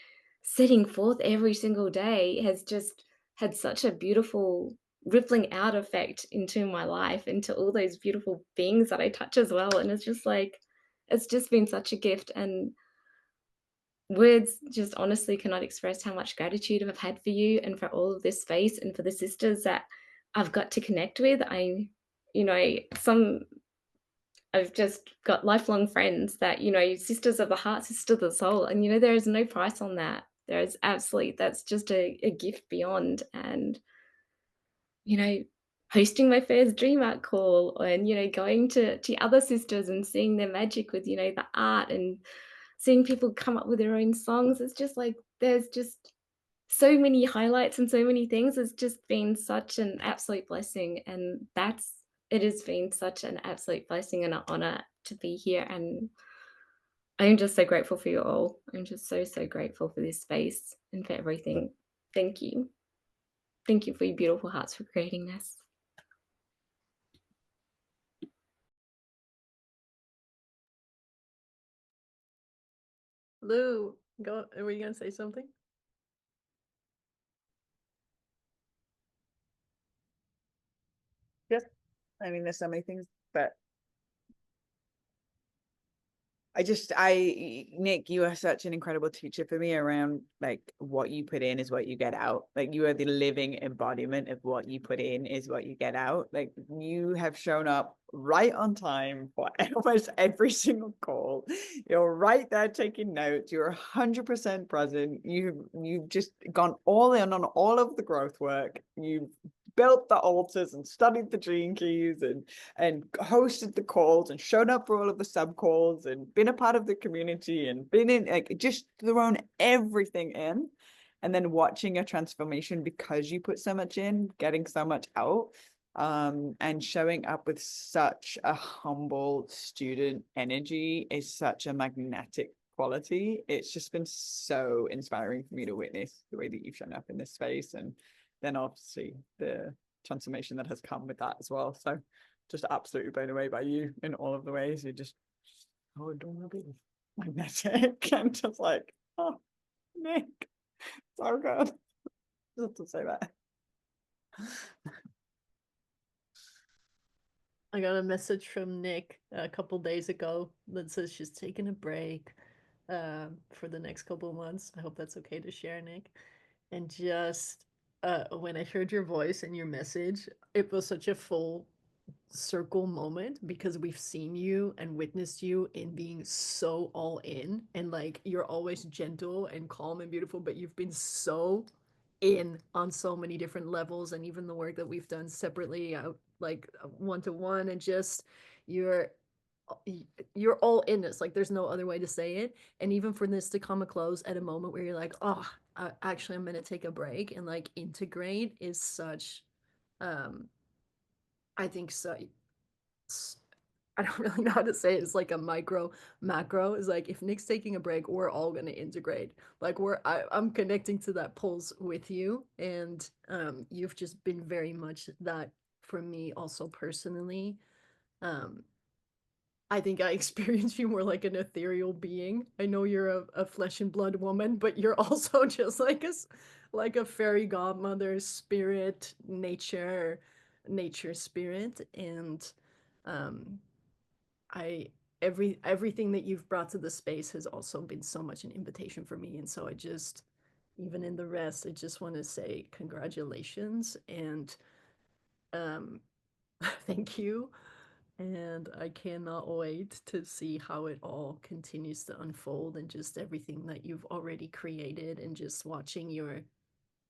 S7: setting forth every single day, has just had such a beautiful rippling out effect into my life, into all those beautiful beings that I touch as well. And it's just been such a gift. And words just honestly cannot express how much gratitude I've had for you, and for all of this space, and for the sisters that I've got to connect with. Some I've just got lifelong friends that, sisters of the heart, sisters of the soul. And, there is no price on that. There is absolutely, that's just a gift beyond. And, hosting my first Dream Art call, and, going to other sisters and seeing their magic with, the art, and seeing people come up with their own songs. It's just like, there's just so many highlights and so many things. It's just been such an absolute blessing. And it has been such an absolute blessing and an honor to be here. And I'm just so grateful for you all. I'm just so, so grateful for this space and for everything. Thank you. Thank you for your beautiful hearts for creating this.
S2: Lou, were you gonna say something?
S1: Yes. I mean, there's so many things, but Nick, you are such an incredible teacher for me around like what you put in is what you get out. Like you are the living embodiment of what you put in is what you get out. Like you have shown up right on time for almost every single call. You're right there taking notes. You're 100% present. You've just gone all in on all of the growth work. You've built the altars and studied the Gene Keys and hosted the calls and shown up for all of the sub calls and been a part of the community and been in, like, just thrown everything in, and then watching a transformation because you put so much in, getting so much out, and showing up with such a humble student energy is such a magnetic quality. It's just been so inspiring for me to witness the way that you've shown up in this space, and then obviously the transformation that has come with that as well. So just absolutely blown away by you in all of the ways. You're just so adorable, magnetic, and just like, oh, Nick, so good. Just to say that.
S2: I got a message from Nick a couple days ago that says she's taking a break for the next couple of months. I hope that's okay to share, Nick. And just when I heard your voice and your message, it was such a full circle moment because we've seen you and witnessed you in being so all in, and like you're always gentle and calm and beautiful, but you've been so in on so many different levels, and even the work that we've done separately, like one-to-one, and just you're you're all in this, like there's no other way to say it. And even for this to come a close at a moment where you're like, oh, actually I'm gonna take a break and like integrate is such I think so. I don't really know how to say it. It's like a micro macro. Is like if Nick's taking a break, we're all gonna integrate. Like I'm connecting to that pulse with you, and you've just been very much that for me also personally. Um, I think I experience you more like an ethereal being. I know you're a flesh and blood woman, but you're also just like a fairy godmother spirit, nature spirit, and um, I everything that you've brought to the space has also been so much an invitation for me, and so I just even in the rest, I just want to say congratulations and um, thank you. And I cannot wait to see how it all continues to unfold and just everything that you've already created and just watching your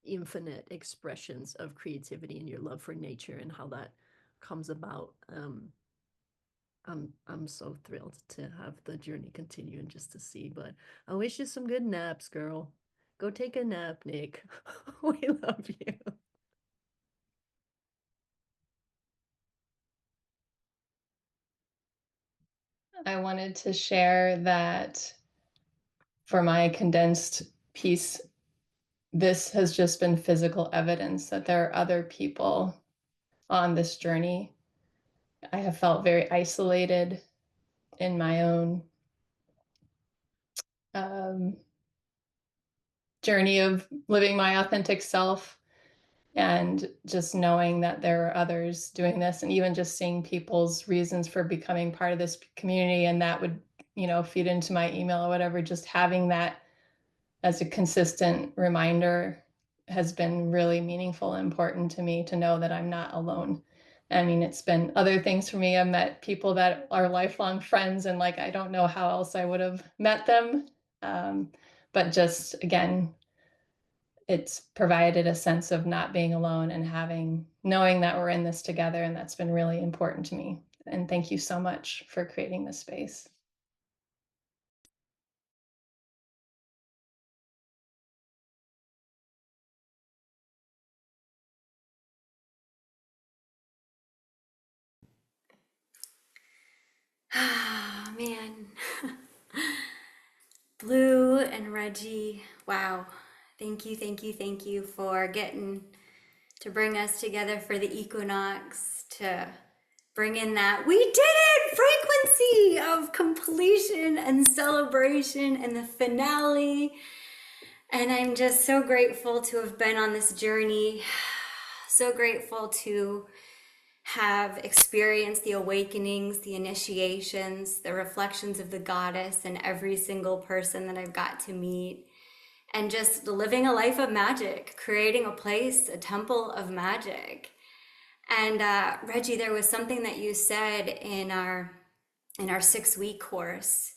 S2: infinite expressions of creativity and your love for nature and how that comes about. I'm so thrilled to have the journey continue and just to see. But I wish you some good naps, girl. Go take a nap, Nick. We love you.
S10: I wanted to share that for my condensed piece, this has just been physical evidence that there are other people on this journey. I have felt very isolated in my own journey of living my authentic self, and just knowing that there are others doing this, and even just seeing people's reasons for becoming part of this community, and that would, feed into my email or whatever. Just having that as a consistent reminder has been really meaningful and important to me, to know that I'm not alone. I mean, it's been other things for me. I've met people that are lifelong friends, and like, I don't know how else I would have met them. But just again, it's provided a sense of not being alone and knowing that we're in this together. And that's been really important to me. And thank you so much for creating this space.
S3: Ah, man. Blue and Reggie, wow. Thank you, thank you, thank you for getting to bring us together for the Equinox, to bring in that we did it frequency of completion and celebration and the finale. And I'm just so grateful to have been on this journey. So grateful to have experienced the awakenings, the initiations, the reflections of the goddess in every single person that I've got to meet, and just living a life of magic, creating a place, a temple of magic. And Reggie, there was something that you said in our 6-week course,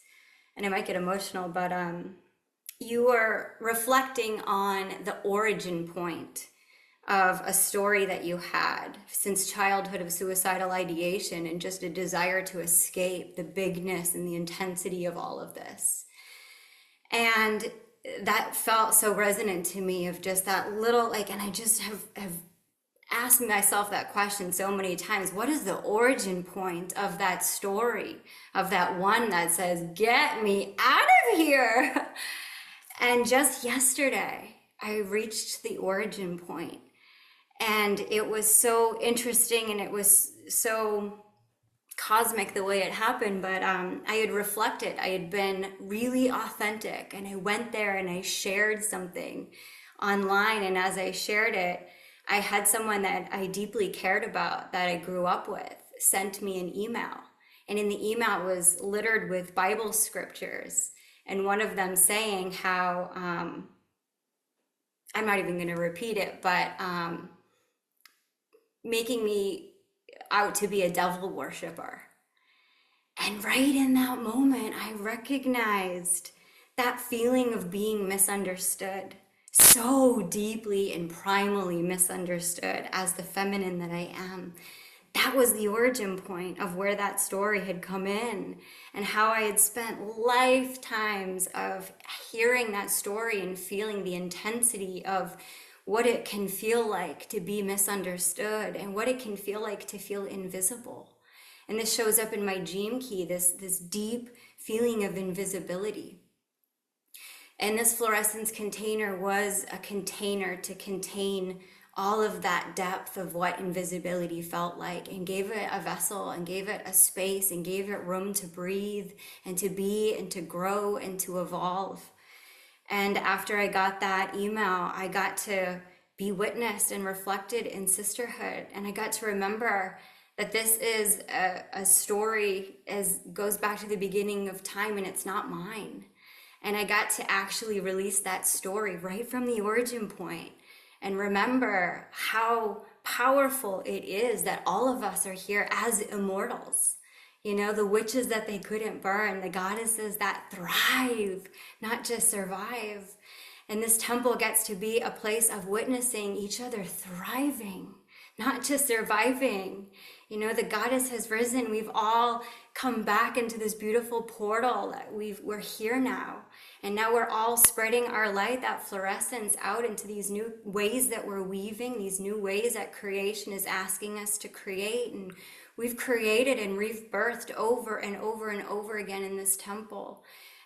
S3: and I might get emotional, but you were reflecting on the origin point of a story that you had since childhood of suicidal ideation and just a desire to escape the bigness and the intensity of all of this. And that felt so resonant to me, of just that little, like, and I just have asked myself that question so many times. What is the origin point of that story, of that one that says, get me out of here? And just yesterday, I reached the origin point. And it was so interesting, and it was so cosmic the way it happened. But I had reflected, I had been really authentic, and I went there and I shared something online. And as I shared it, I had someone that I deeply cared about, that I grew up with, sent me an email. And in the email, it was littered with Bible scriptures. And one of them saying how, I'm not even going to repeat it, but making me
S11: out to be a devil worshiper. And right in that moment, I recognized that feeling of being misunderstood, so deeply and primally misunderstood as the feminine that I am. That was the origin point of where that story had come in, and how I had spent lifetimes of hearing that story and feeling the intensity of what it can feel like to be misunderstood and what it can feel like to feel invisible. And this shows up in my Gene Key, this deep feeling of invisibility. And this fluorescence container was a container to contain all of that depth of what invisibility felt like, and gave it a vessel and gave it a space and gave it room to breathe and to be and to grow and to evolve. And after I got that email, I got to be witnessed and reflected in sisterhood. And I got to remember that this is a story as goes back to the beginning of time, and it's not mine. And I got to actually release that story right from the origin point and remember how powerful it is that all of us are here as immortals. You know, the witches that they couldn't burn, the goddesses that thrive, not just survive. And this temple gets to be a place of witnessing each other thriving, not just surviving. You know, the goddess has risen. We've all come back into this beautiful portal that we're here now. And now we're all spreading our light, that fluorescence, out into these new ways that we're weaving, these new ways that creation is asking us to create. And we've created and rebirthed over and over and over again in this temple.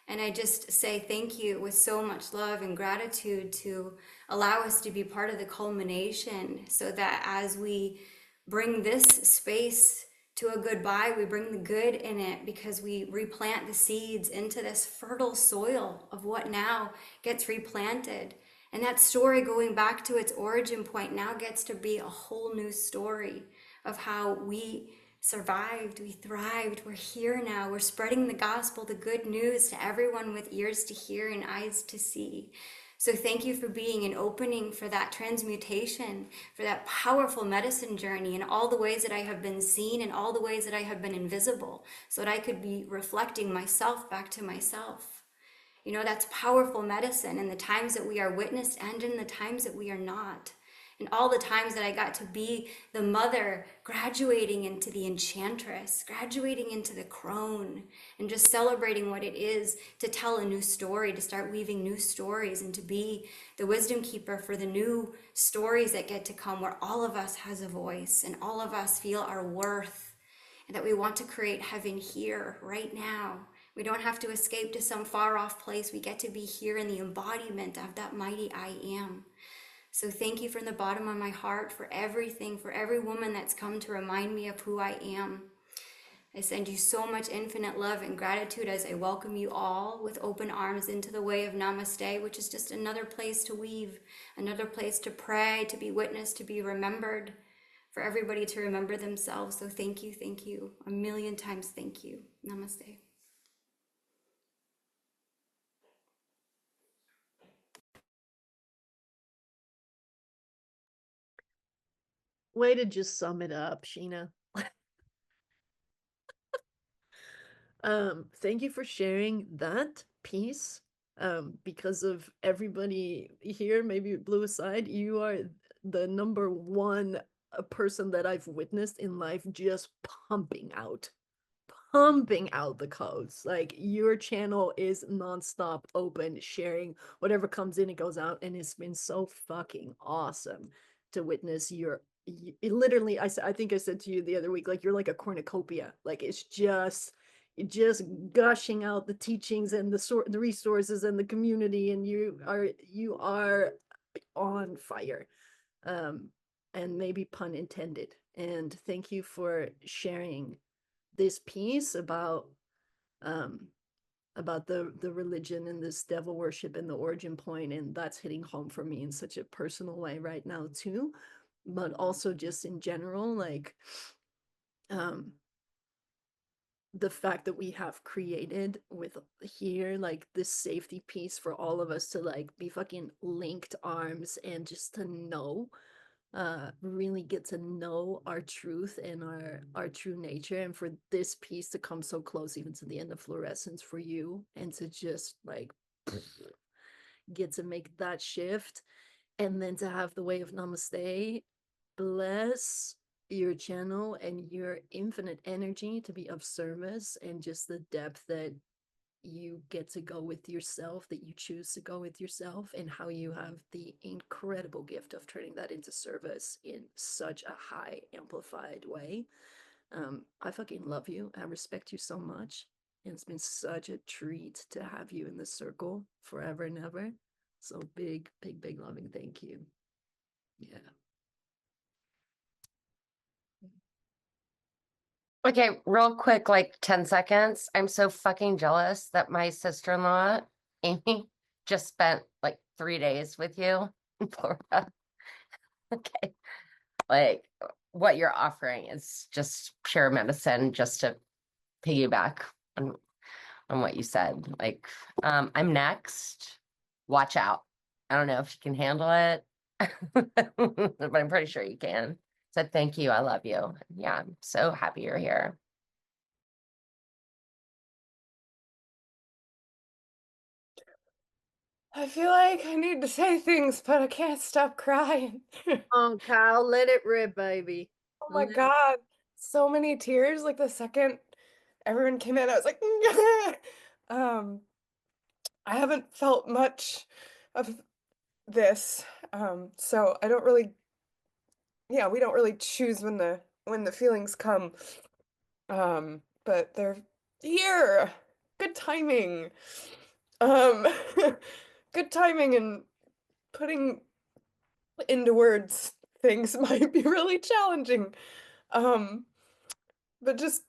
S11: And I just say thank you with so much love and gratitude to allow us to be part of the culmination, so that as we bring this space to a goodbye, we bring the good in it, because we replant the seeds into this fertile soil of what now gets replanted. And that story, going back to its origin point, now gets to be a whole new story of how we survived, we thrived, we're here now, we're spreading the gospel, the good news to everyone with ears to hear and eyes to see. So thank you for being an opening for that transmutation, for that powerful medicine journey, in all the ways that I have been seen and all the ways that I have been invisible, so that I could be reflecting myself back to myself. You know, that's powerful medicine in the times that we are witnessed and in the times that we are not. And all the times that I got to be the mother, graduating into the enchantress, graduating into the crone, and just celebrating what it is to tell a new story, to start weaving new stories, and to be the wisdom keeper for the new stories that get to come, where all of us has a voice and all of us feel our worth, and that we want to create heaven here, right now. We don't have to escape to some far off place. We get to be here in the embodiment of that mighty I am. So thank you from the bottom of my heart for everything, for every woman that's come to remind me of who I am. I send you so much infinite love and gratitude as I welcome you all with open arms into the way of Namaste, which is just another place to weave, another place to pray, to be witnessed, to be remembered, for everybody to remember themselves. So thank you, a million times thank you. Namaste.
S2: Way to just sum it up, Sheena. Thank you for sharing that piece. Because of everybody here, maybe Blue aside, you are the number one person that I've witnessed in life just pumping out the codes. Like, your channel is nonstop open, sharing whatever comes in, it goes out, and it's been so fucking awesome to witness your literally, I think I said to you the other week, like, you're like a cornucopia. Like, it's just gushing out the teachings and the resources and the community, and you are on fire. And maybe pun intended. And thank you for sharing this piece about the religion and this devil worship and the origin point, and that's hitting home for me in such a personal way right now too, but also just in general, like the fact that we have created with here, like, this safety piece for all of us to, like, be fucking linked arms and just to know really get to know our truth and our true nature, and for this piece to come so close even to the end of Florescence for you, and to just like get to make that shift, and then to have the way of Namaste bless your channel and your infinite energy to be of service, and just the depth that you get to go with yourself, that you choose to go with yourself, and how you have the incredible gift of turning that into service in such a high amplified way. I fucking love you. I respect you so much. And it's been such a treat to have you in this circle forever and ever. So big, big, big loving thank you. Yeah.
S6: Okay, real quick, like 10 seconds. I'm so fucking jealous that my sister-in-law, Amy, just spent like 3 days with you in Florida. Okay. Like what you're offering is just pure medicine, just to piggyback on, on what you said. Like, I'm next. Watch out. I don't know if you can handle it, but I'm pretty sure you can. So thank you. I love you. Yeah, I'm so happy you're here.
S8: I feel like I need to say things, but I can't stop crying.
S2: Oh, Kyle, let it rip, baby.
S8: Oh my God. So many tears. Like the second everyone came in, I was like, um, I haven't felt much of this. So I don't really, yeah, we don't really choose when the feelings come. But they're here. Good timing. Um, good timing, and putting into words things might be really challenging. But just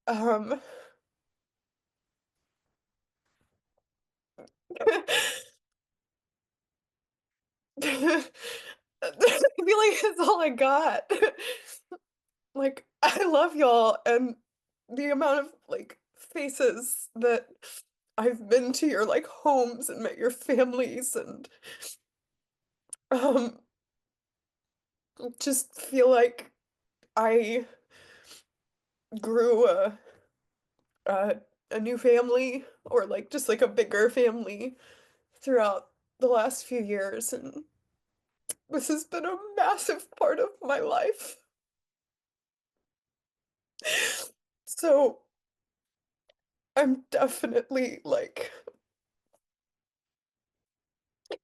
S8: um I feel like that's all I got. Like, I love y'all, and the amount of like faces that I've been to your like homes and met your families, and um just feel like I grew a a new family, or like just like a bigger family throughout the last few years, and this has been a massive part of my life. So I'm definitely like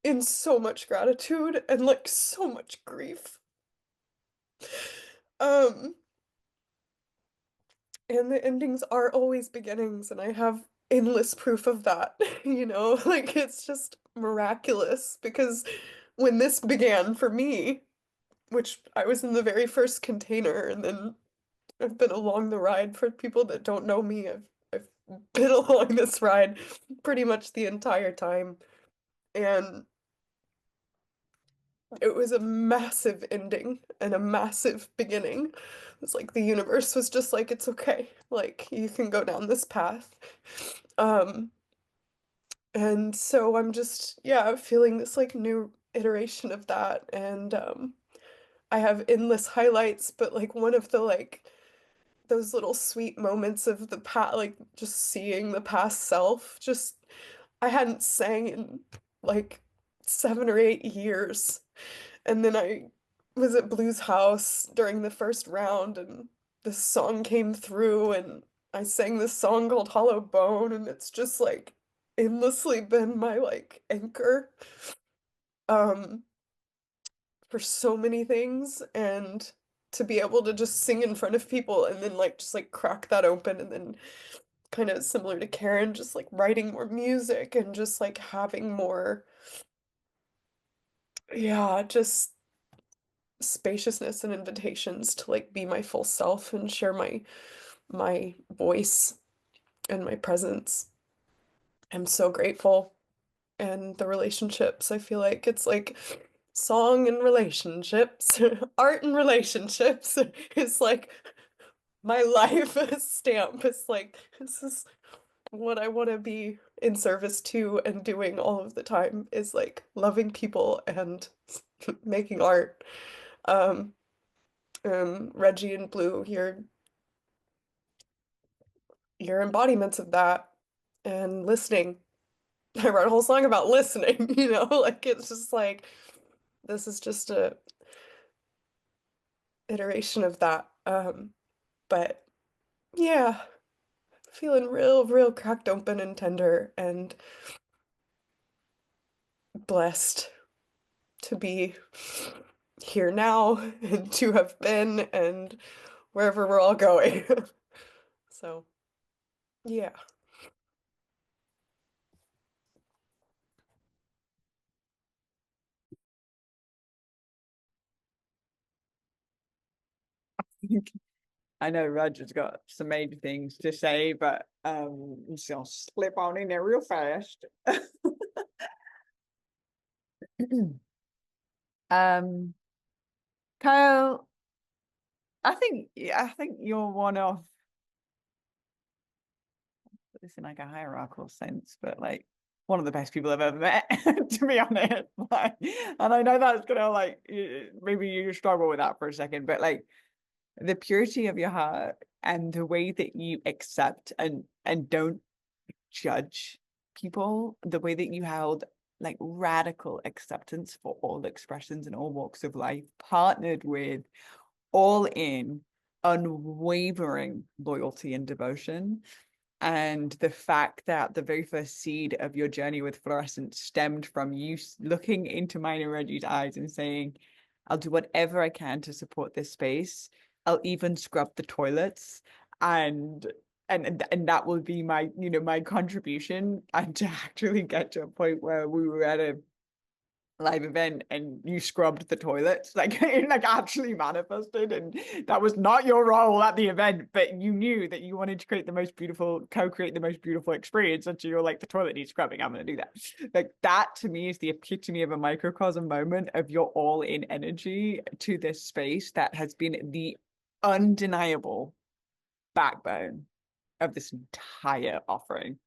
S8: in so much gratitude and like so much grief. Um, and the endings are always beginnings, and I have endless proof of that, you know? Like it's just miraculous, because when this began for me, which I was in the very first container, and then I've been along the ride. For people that don't know me, I've been along this ride pretty much the entire time. And it was a massive ending and a massive beginning. It's like the universe was just like, it's okay. Like you can go down this path. Um, and so I'm just, yeah, feeling this like new iteration of that. And I have endless highlights, but like one of the like those little sweet moments of the past, like just seeing the past self, just I hadn't sang in like 7 or 8 years. And then I was at Blues House during the first round, and this song came through, and I sang this song called Hollow Bone, and it's just like endlessly been my like anchor um for so many things. And to be able to just sing in front of people, and then like just like crack that open, and then kind of similar to Karen, just like writing more music and just like having more, yeah, just spaciousness and invitations to like be my full self and share my voice and my presence. I'm so grateful. And the relationships, I feel like it's like song and relationships, art and relationships is like my life stamp. It's like this is what I want to be
S12: in service to and doing all of the time is like loving people and making art. Reggie and Blue, you're embodiments of that, and listening. I wrote a whole song about listening, you know, like it's just like this is just a iteration of that. But yeah, feeling real cracked open and tender and blessed to be here now and to have been and wherever we're all going. So, yeah.
S1: I know Roger's got some major things to say, but he's gonna slip on in there real fast. um, Kyle, I think you're one of, put this in like a hierarchical sense, but like one of the best people I've ever met, to be honest. Like, and I know that's gonna like maybe you struggle with that for a second, but like the purity of your heart and the way that you accept and don't judge people, the way that you held like radical acceptance for all expressions and all walks of life, partnered with all in unwavering loyalty and devotion. And the fact that the very first seed of your journey with Florescence stemmed from you looking into mine and Reggie's eyes and saying, I'll do whatever I can to support this space. I'll even scrub the toilets, and that will be my, you know, my contribution. And to actually get to a point where we were at a live event and you scrubbed the toilets, like it like actually manifested, and that was not your role at the event, but you knew that you wanted to create the most beautiful, co-create the most beautiful experience, and so you're like, the toilet needs scrubbing, I'm going to do that. Like that to me is the epitome of a microcosm moment of your all-in energy to this space that has been the undeniable backbone of this entire offering.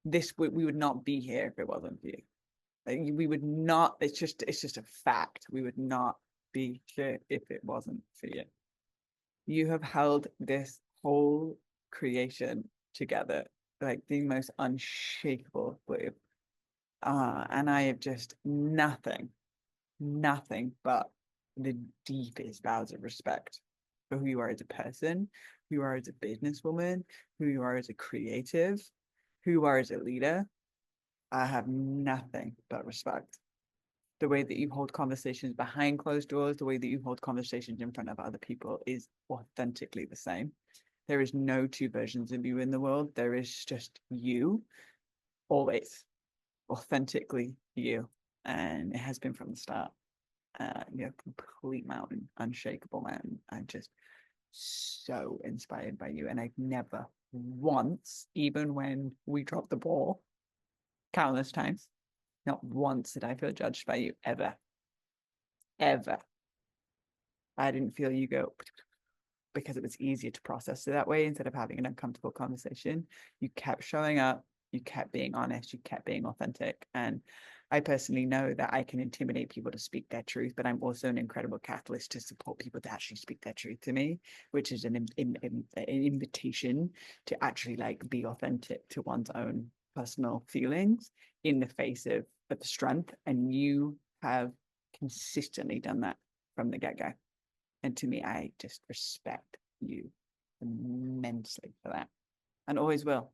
S1: This we would not be here if it wasn't for you. We would not, it's just a fact. We would not be here if it wasn't for you. You have held this whole creation together like the most unshakable glue. And I have just nothing but the deepest vows of respect for who you are as a person, who you are as a businesswoman, who you are as a creative, who you are as a leader. I have nothing but respect. The way that you hold conversations behind closed doors, the way that you hold conversations in front of other people is authentically the same. There is no two versions of you in the world. There is just you, always, authentically you. And it has been from the start. You're a complete mountain, unshakable mountain. I'm just so inspired by you. And I've never once, even when we dropped the ball countless times, not once did I feel judged by you, ever. Ever. I didn't feel you go, because it was easier to process it that way instead of having an uncomfortable conversation. You kept showing up, you kept being honest, you kept being authentic. And I personally know that I can intimidate people to speak their truth, but I'm also an incredible catalyst to support people to actually speak their truth to me, which is an invitation to actually like be authentic to one's own personal feelings in the face of the strength. And you have consistently done that from the get-go. And to me, I just respect you immensely for that, and always will.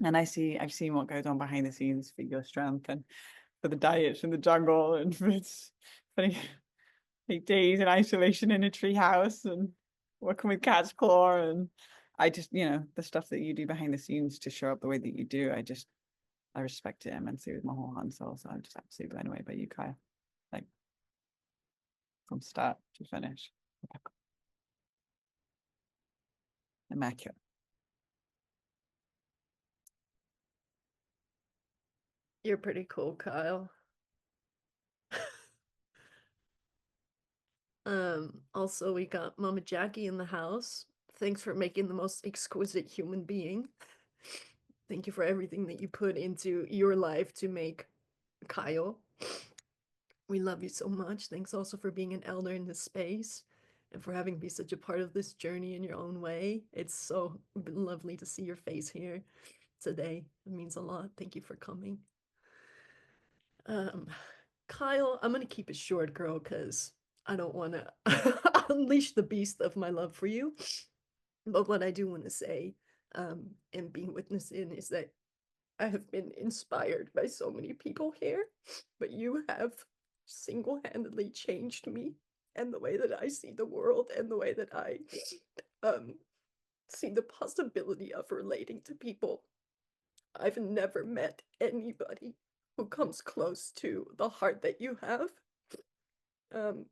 S1: And I've seen what goes on behind the scenes for your strength and for the diets in the jungle and for its 8 days in isolation in a tree house and working with cat's claw. And I just, you know, the stuff that you do behind the scenes to show up the way that you do, I respect it immensely with my whole heart and soul. So I'm just absolutely blown away by you, Kyle. Like from start to finish. Immaculate.
S2: You're pretty cool, Kyle. Also we got Mama Jackie in the house. Thanks for making the most exquisite human being. Thank you for everything that you put into your life to make Kyle. We love you so much. Thanks also for being an elder in this space and for having be such a part of this journey in your own way. It's so lovely to see your face here today. It means a lot. Thank you for coming. Kyle, I'm gonna keep it short, girl, because I don't want to unleash the beast of my love for you. But what I do want to say, and being witness in, is that I have been inspired by so many people here, but you have single-handedly changed me and the way that I see the world and the way that I see the possibility of relating to people. I've never met anybody who comes close to the heart that you have. And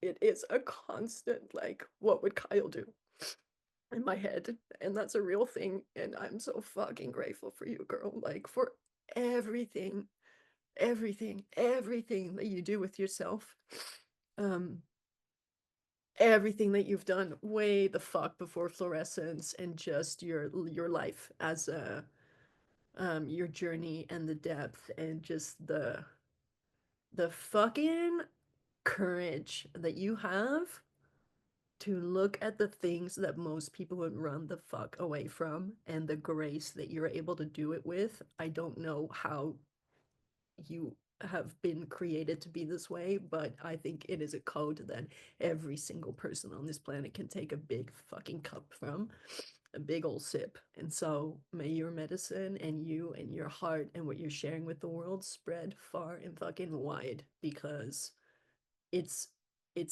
S2: it is a constant, like, what would Kyle do in my head? And that's a real thing. And I'm so fucking grateful for you, girl. Like, for everything, everything that you do with yourself. Everything that you've done way the fuck before Florescence, and just your life as a your journey and the depth and just the fucking courage that you have to look at the things that most people would run the fuck away from, and the grace that you're able to do it with. I don't know how you have been created to be this way, but I think it is a code that every single person on this planet can take a big fucking cup from, a big old sip. And so may your medicine and you and your heart and what you're sharing with the world spread far and fucking wide, because it's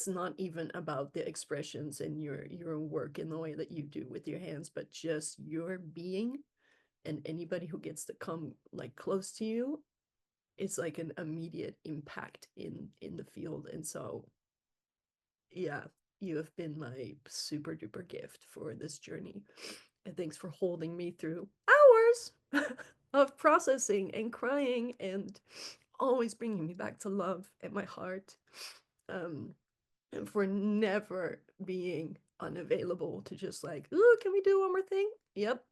S2: not even about the expressions and your work in the way that you do with your hands, but just your being. And anybody who gets to come like close to you, it's like an immediate impact in the field. And so yeah, you have been my super duper gift for this journey, and thanks for holding me through hours of processing and crying and always bringing me back to love and my heart, and for never being unavailable to just like, ooh, can we do one more thing? Yep.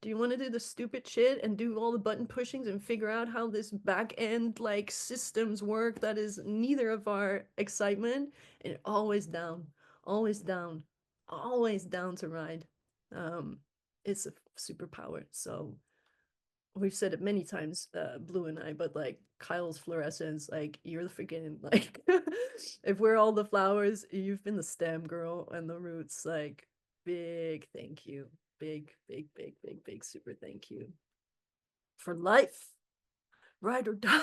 S2: Do you want to do the stupid shit and do all the button pushings and figure out how this back end like systems work? That is neither of our excitement. And always down, always down, always down to ride. It's a superpower. So we've said it many times, Blue and I, but like Kyle's Florescence, like you're the freaking like if we're all the flowers, you've been the stem, girl, and the roots. Like, big thank you. Big, big, big, big, big super thank you. For life. Ride or die.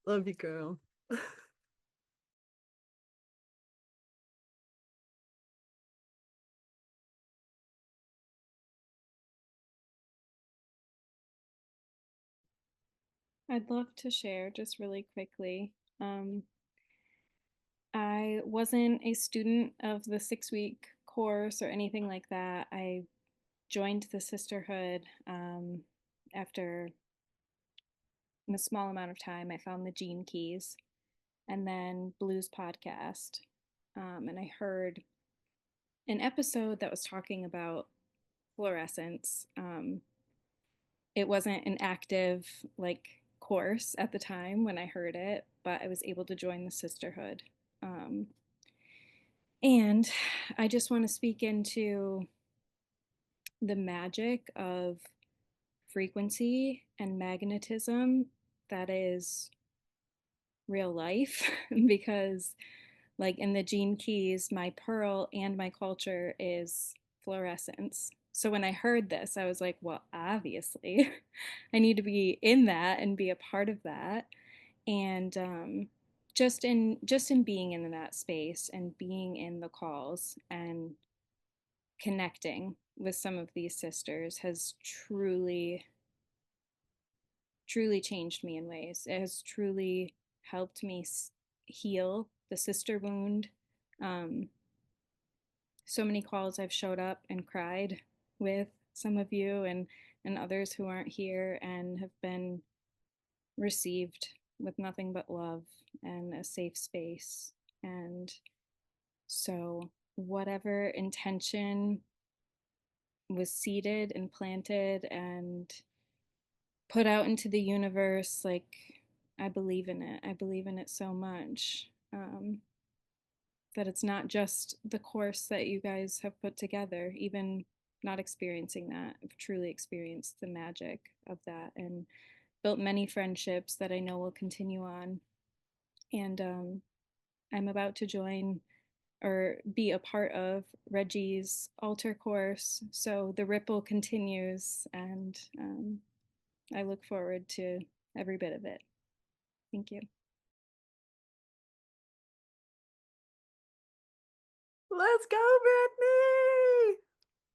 S2: Love you, girl.
S13: I'd love to share just really quickly. I wasn't a student of the 6-week course or anything like that. I joined the Sisterhood after in a small amount of time. I found the Gene Keys and then Blue's podcast. And I heard an episode that was talking about fluorescence. It wasn't an active like course at the time when I heard it, but I was able to join the Sisterhood. And I just want to speak into the magic of frequency and magnetism that is real life because like in the Gene Keys, my pearl and my culture is fluorescence. So when I heard this, I was like, well, obviously I need to be in that and be a part of that. And just in being in that space and being in the calls and connecting with some of these sisters has truly changed me in ways. It has truly helped me heal the sister wound. Um, so many calls I've showed up and cried with some of you and others who aren't here and have been received with nothing but love and a safe space. And so, whatever intention was seeded and planted and put out into the universe. Like, I believe in it. I believe in it so much. That it's not just the course that you guys have put together, even not experiencing that. I've truly experienced the magic of that and built many friendships that I know will continue on. And I'm about to join or be a part of Reggie's altar course. So the ripple continues, and I look forward to every bit of it. Thank you.
S2: Let's go, Brittany!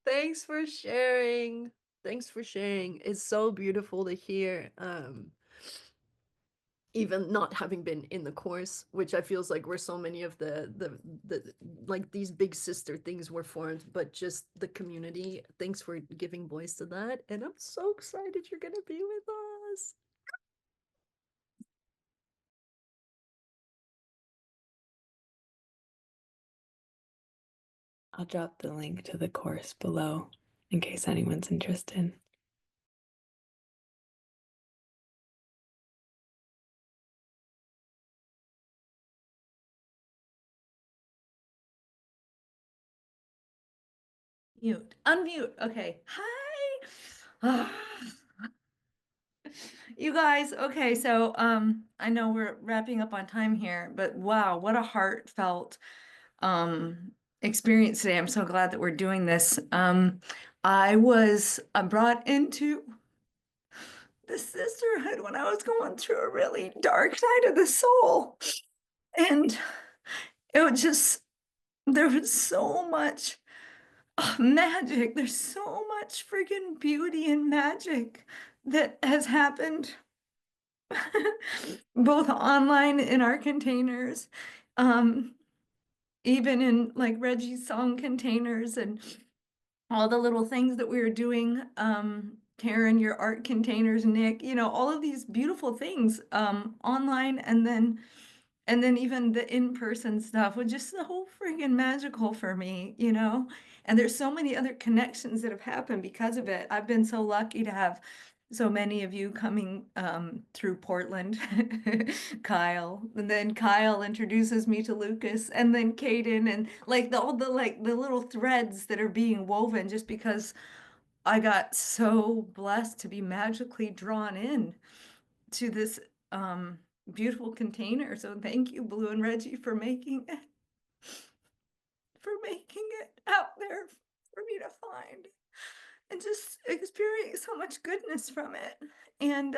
S2: Thanks for sharing. Thanks for sharing. It's so beautiful to hear. Even not having been in the course, which I feels like where so many of the like these big sister things were formed, but just the community. Thanks for giving voice to that, and I'm so excited you're gonna be with us.
S4: I'll drop the link to the course below in case anyone's interested.
S5: Mute. Unmute. Okay. Hi. You guys, okay, so I know we're wrapping up on time here, but wow, what a heartfelt experience today. I'm so glad that we're doing this. I was brought into the sisterhood when I was going through a really dark night of the soul. And it was just, there was so much magic. There's so much freaking beauty and magic that has happened both online in our containers, even in like Reggie's song containers and all the little things that we were doing. Karen, your art containers, Nick, you know, all of these beautiful things online, and then even the in-person stuff was just so freaking magical for me, you know? And there's so many other connections that have happened because of it. I've been so lucky to have so many of you coming through Portland. Kyle, and then Kyle introduces me to Lucas, and then Kaden, and like all the little threads that are being woven just because I got so blessed to be magically drawn in to this beautiful container. So thank you, Blue and Reggie, for making it out there for me to find and just experience so much goodness from it. And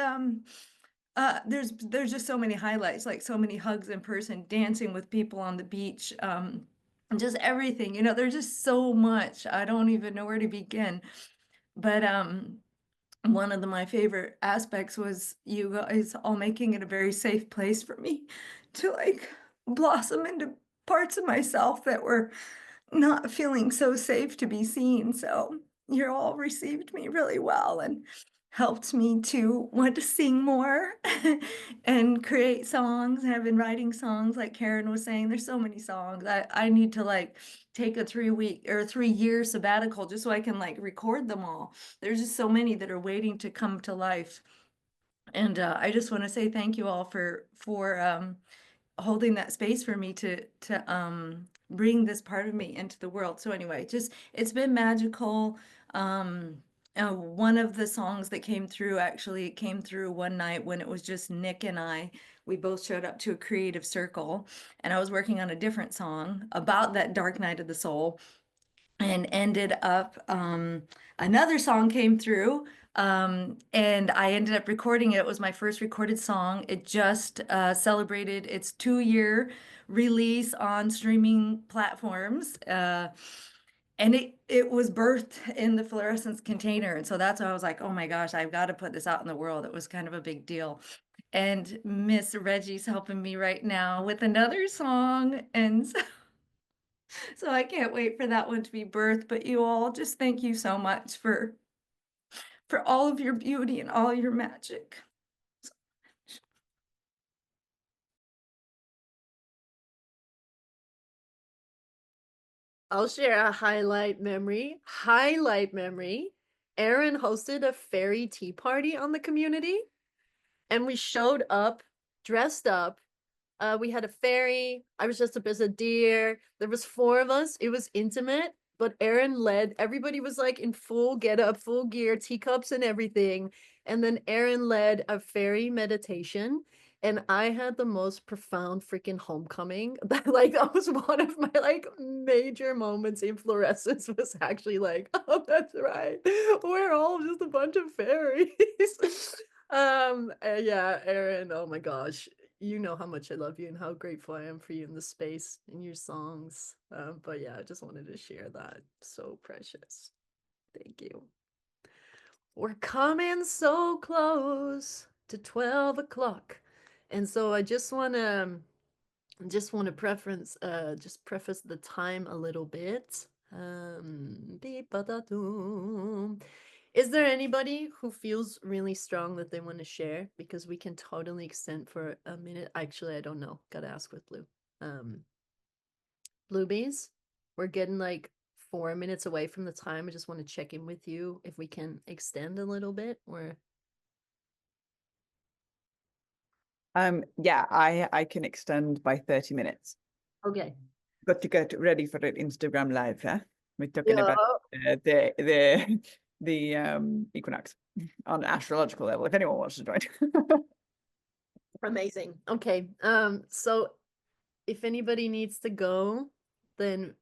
S5: there's just so many highlights, like so many hugs in person, dancing with people on the beach, just everything, you know, there's just so much. I don't even know where to begin. But one of my favorite aspects was you guys all making it a very safe place for me to like blossom into parts of myself that were not feeling so safe to be seen. So you all received me really well and helped me to want to sing more and create songs. And I've been writing songs, like Karen was saying, there's so many songs. I need to like take a 3-week or 3-year sabbatical just so I can like record them all. There's just so many that are waiting to come to life. And I just want to say thank you all for holding that space for me to bring this part of me into the world. So anyway, just it's been magical. One of the songs that came through, actually it came through one night when it was just Nick and I. We both showed up to a creative circle, and I was working on a different song about that dark night of the soul, and ended up another song came through, and I ended up recording it. It was my first recorded song. It just celebrated its 2-year release on streaming platforms, and it was birthed in the Florescence container. And so that's why I was like, oh my gosh, I've got to put this out in the world. It was kind of a big deal. And Miss Reggie's helping me right now with another song, and so I can't wait for that one to be birthed. But you all, just thank you so much for all of your beauty and all your magic.
S2: I'll share a highlight memory. Highlight memory. Erin hosted a fairy tea party on the community, and we showed up dressed up. We had a fairy. I was dressed up as a deer. There was 4 of us. It was intimate, but Erin led. Everybody was like in full get up, full gear, teacups and everything. And then Erin led a fairy meditation. And I had the most profound freaking homecoming. That was one of my like major moments in Florescence, was actually like, oh, that's right. We're all just a bunch of fairies. Yeah, Erin, oh my gosh, you know how much I love you and how grateful I am for you in the space and your songs. But yeah, I just wanted to share that. So precious. Thank you. We're coming so close to 12 o'clock. And so I just want to preference just preface the time a little bit. Is there anybody who feels really strong that they want to share? Because we can totally extend for a minute. Actually, I don't know. Gotta ask with Blue. Bluebees, we're getting like 4 minutes away from the time. I just want to check in with you if we can extend a little bit, or
S1: Yeah, I can extend by 30 minutes.
S2: okay.
S1: Got to get ready for the Instagram live, huh? We're talking
S2: Yeah.
S1: about the equinox on an astrological level, if anyone wants to join.
S2: Amazing. Okay. So if anybody needs to go, then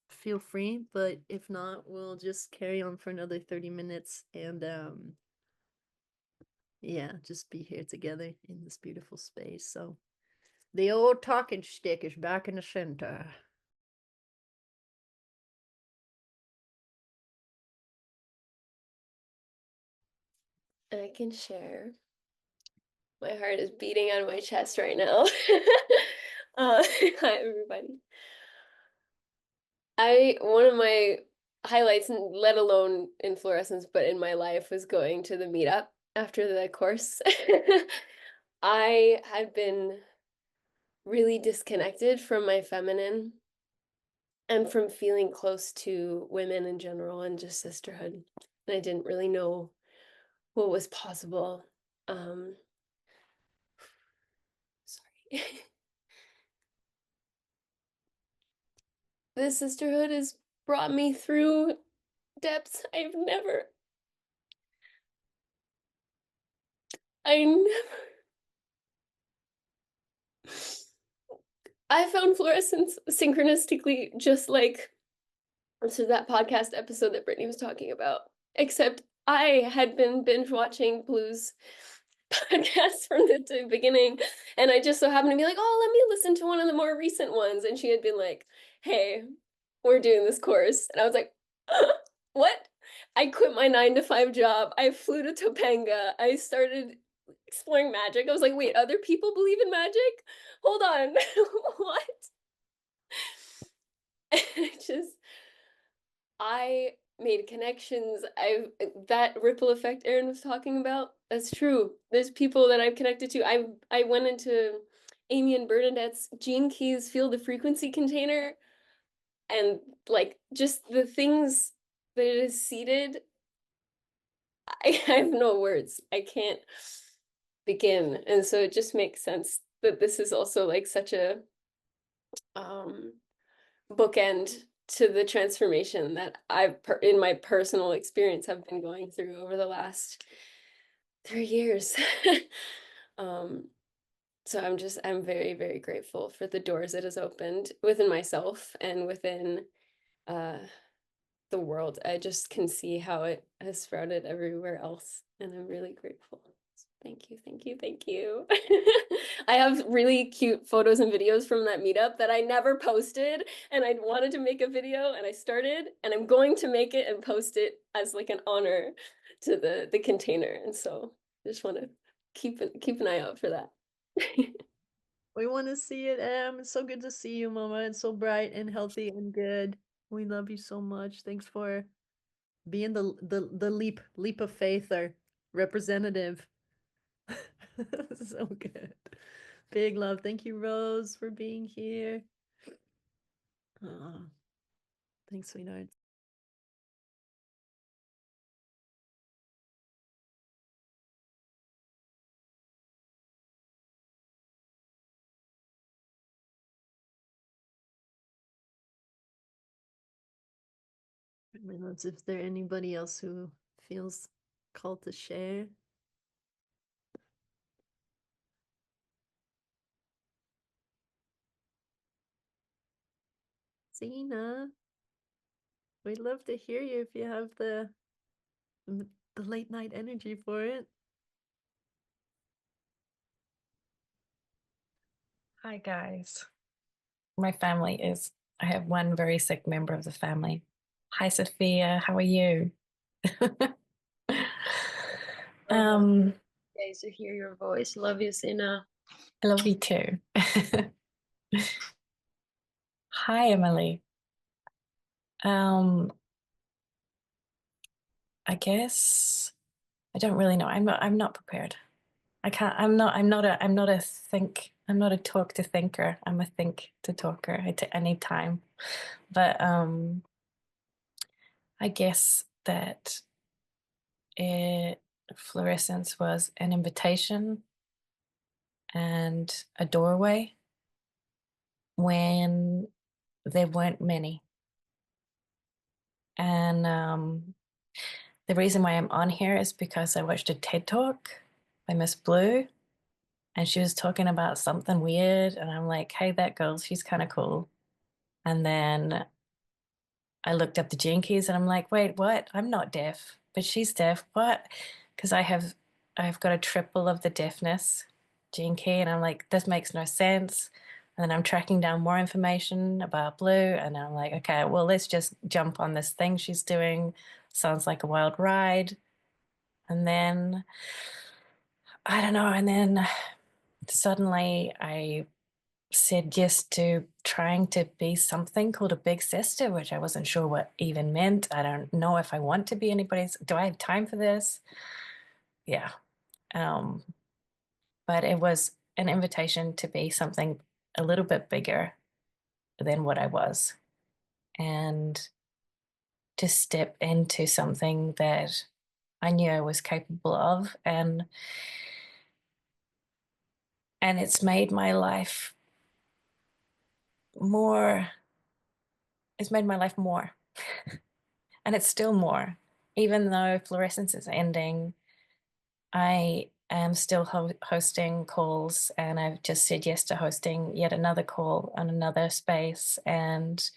S2: feel free, but if not, we'll just carry on for another 30 minutes and yeah, just be here together in this beautiful space. So the old talking stick is back in the center.
S14: I can share. My heart is beating out of my chest right now. Hi, everybody. One of my highlights, let alone in Florescence, but in my life, was going to the meetup after the course. I had been really disconnected from my feminine and from feeling close to women in general and just sisterhood. And I didn't really know what was possible. Sorry. This sisterhood has brought me through depths I found Florescence synchronistically, just like that podcast episode that Brittany was talking about, except I had been binge watching Blue's podcast from the beginning, and I just so happened to be like, oh, let me listen to one of the more recent ones, and she had been like, hey, we're doing this course, and I was like, what? I quit my 9-to-5 job. I flew to Topanga. I started exploring magic. I was like, wait, other people believe in magic? Hold on. What? I made connections. That ripple effect Erin was talking about, that's true. There's people that I've connected to. I went into Amy and Bernadette's Gene Keys Feel the Frequency container, and like just the things that it is seeded, I have no words. I can't begin. And so it just makes sense that this is also like such a bookend to the transformation that I've in my personal experience have been going through over the last 3 years. So I'm very, very grateful for the doors it has opened within myself and within the world. I just can see how it has sprouted everywhere else, and I'm really grateful. So thank you, thank you, thank you. I have really cute photos and videos from that meetup that I never posted, and I wanted to make a video, and I started, and I'm going to make it and post it as like an honor to the container. And so I just want to keep an eye out for that.
S2: We want to see it, Em. It's so good to see you, Mama. It's so bright and healthy and good. We love you so much. Thanks for being the leap of faith or representative. So good. Big love. Thank you, Rose, for being here. Thanks, sweetheart. My loves, if there anybody else who feels called to share. Zena, we'd love to hear you if you have the late night energy for it.
S15: Hi, guys. My family is, I have one very sick member of the family. Hi, Sophia. How are you?
S7: Guys, to hear your voice. Love you, Sina.
S15: I love you too. Hi, Emily. I guess I don't really know. I'm not prepared. I can't, I'm not a talk to thinker. I'm a think to talker. I need time. But I guess that Florescence was an invitation and a doorway when there weren't many. And the reason why I'm on here is because I watched a TED Talk by Miss Blue, and she was talking about something weird, and I'm like, hey, that girl, she's kind of cool. And then I looked up the gene keys and I'm like, wait, what? I'm not deaf, but she's deaf. What? Because I've got a triple of the deafness gene key, and I'm like, this makes no sense. And then I'm tracking down more information about Blue, and I'm like, okay, well, let's just jump on this thing she's doing. Sounds like a wild ride. And then I don't know, and then suddenly I said yes to trying to be something called a big sister, which I wasn't sure what even meant. I don't know if I want to be anybody's. Do I have time for this? Yeah. But it was an invitation to be something a little bit bigger than what I was, and to step into something that I knew I was capable of, and it's made my life more. It's made my life more. And it's still more. Even though Florescence is ending, I am still hosting calls, and I've just said yes to hosting yet another call on another space. And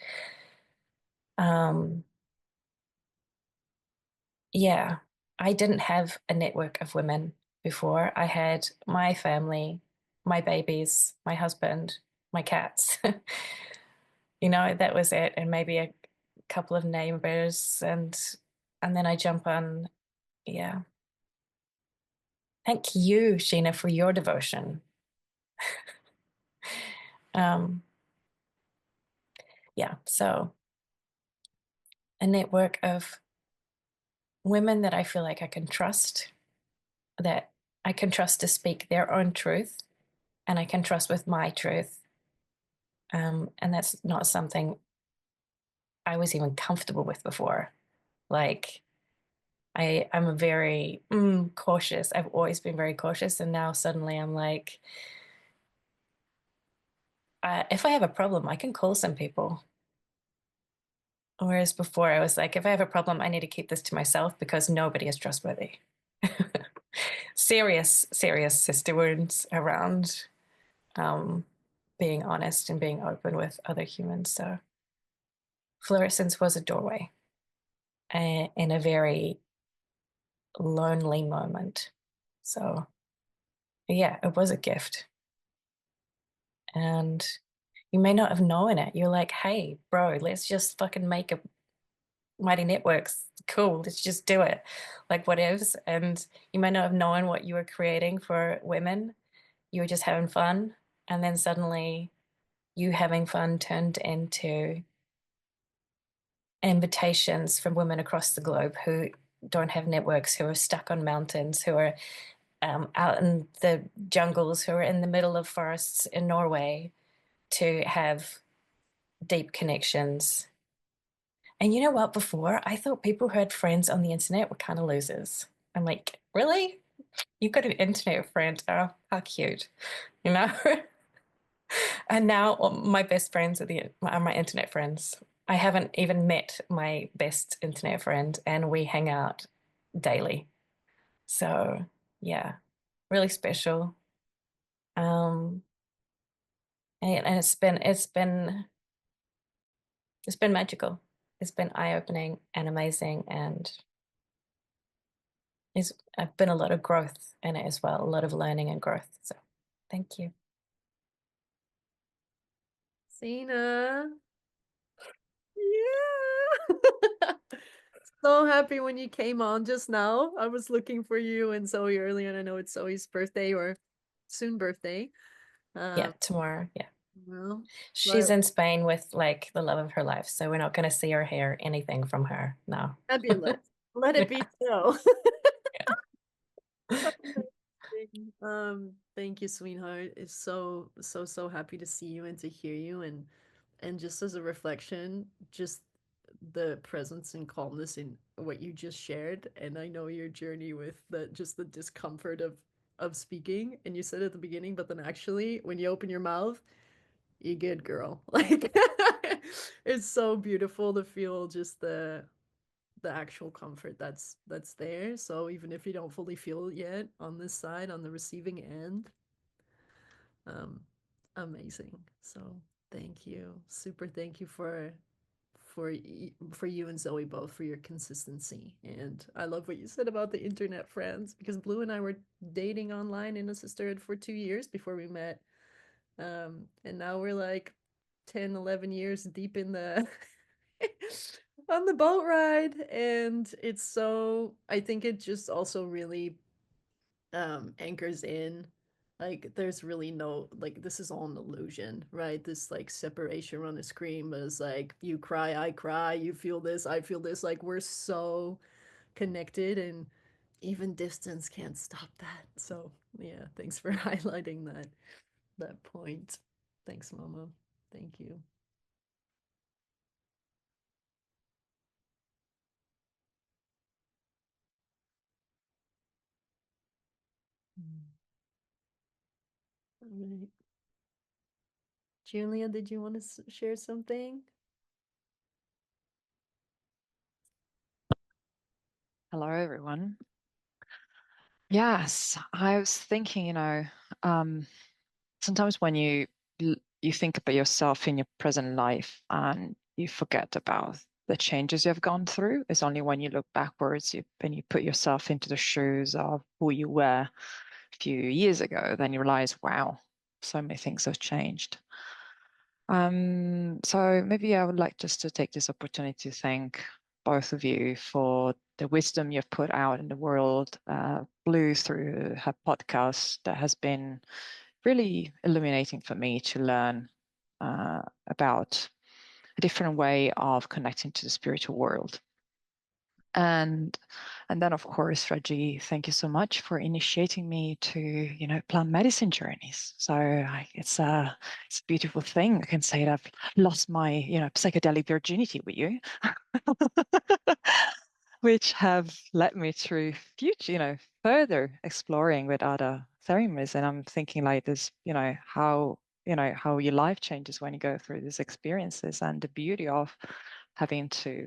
S15: yeah, I didn't have a network of women before. I had my family, my babies, my husband, my cats. That was it, and maybe a couple of neighbors, and then I jump on. Yeah. Thank you, Sheena, for your devotion. Yeah, so a network of women that I feel like I can trust, that I can trust to speak their own truth, and I can trust with my truth. And that's not something I was even comfortable with before. Like, I'm a very cautious. I've always been very cautious, and now suddenly I'm like, if I have a problem, I can call some people. Whereas before I was like, if I have a problem, I need to keep this to myself because nobody is trustworthy. Serious sister wounds around being honest and being open with other humans. So Florescence was a doorway in a very lonely moment. So yeah, it was a gift. And you may not have known it. You're like, hey, bro, let's just fucking make a Mighty Networks. Cool, let's just do it. Like whatevs. And you may not have known what you were creating for women. You were just having fun. And then suddenly you having fun turned into invitations from women across the globe who don't have networks, who are stuck on mountains, who are out in the jungles, who are in the middle of forests in Norway, to have deep connections. And you know what? Before, I thought people who had friends on the internet were kind of losers. I'm like, really? You've got an internet friend? Oh, how cute, you know? And now my best friends are my internet friends. I haven't even met my best internet friend, and we hang out daily. So yeah, really special. Um, and it's been magical. It's been eye-opening and amazing, and it's been a lot of growth in it as well, a lot of learning and growth. So thank you.
S2: Sina. Yeah. So happy when you came on just now. I was looking for you and Zoe earlier, and I know it's Zoe's birthday or soon birthday.
S15: Yeah, tomorrow. Yeah.
S2: Well,
S15: She's in Spain with like the love of her life, so we're not going to see or hear anything from her. No.
S2: fabulous. Let it be so. Thank you, sweetheart. It's so happy to see you and to hear you, and just as a reflection, just the presence and calmness in what you just shared. And I know your journey with the discomfort of speaking, and you said at the beginning, but then actually when you open your mouth, you good, girl. Like it's so beautiful to feel just the actual comfort that's there. So even if you don't fully feel it yet on this side, on the receiving end, um, amazing. So thank you, super thank you for you and Zoe both for your consistency. And I love what you said about the internet friends, because Blue and I were dating online in a sisterhood for 2 years before we met. And now we're like 10, 11 years deep in the on the boat ride. And it's so, I think it just also really anchors in, like there's really no, like this is all an illusion, right? This like separation on the screen, but it's like you cry, I cry, you feel this, I feel this, like we're so connected, and even distance can't stop that. So yeah, thanks for highlighting that point. Thanks, Mama. Thank you. All right. Julia, did you want to share something?
S16: Hello, everyone. Yes, I was thinking, sometimes when you think about yourself in your present life and you forget about the changes you've gone through. It's only when you look backwards and you put yourself into the shoes of who you were a few years ago, then you realize, wow, so many things have changed. So maybe I would like just to take this opportunity to thank both of you for the wisdom you've put out in the world. Blue, through her podcast, that has been really illuminating for me to learn about a different way of connecting to the spiritual world. And then of course, Reggie, thank you so much for initiating me to, plant medicine journeys. So it's a beautiful thing. I can say that I've lost my, psychedelic virginity with you, which have led me through future, further exploring with other therapies. And I'm thinking like this, how your life changes when you go through these experiences, and the beauty of having to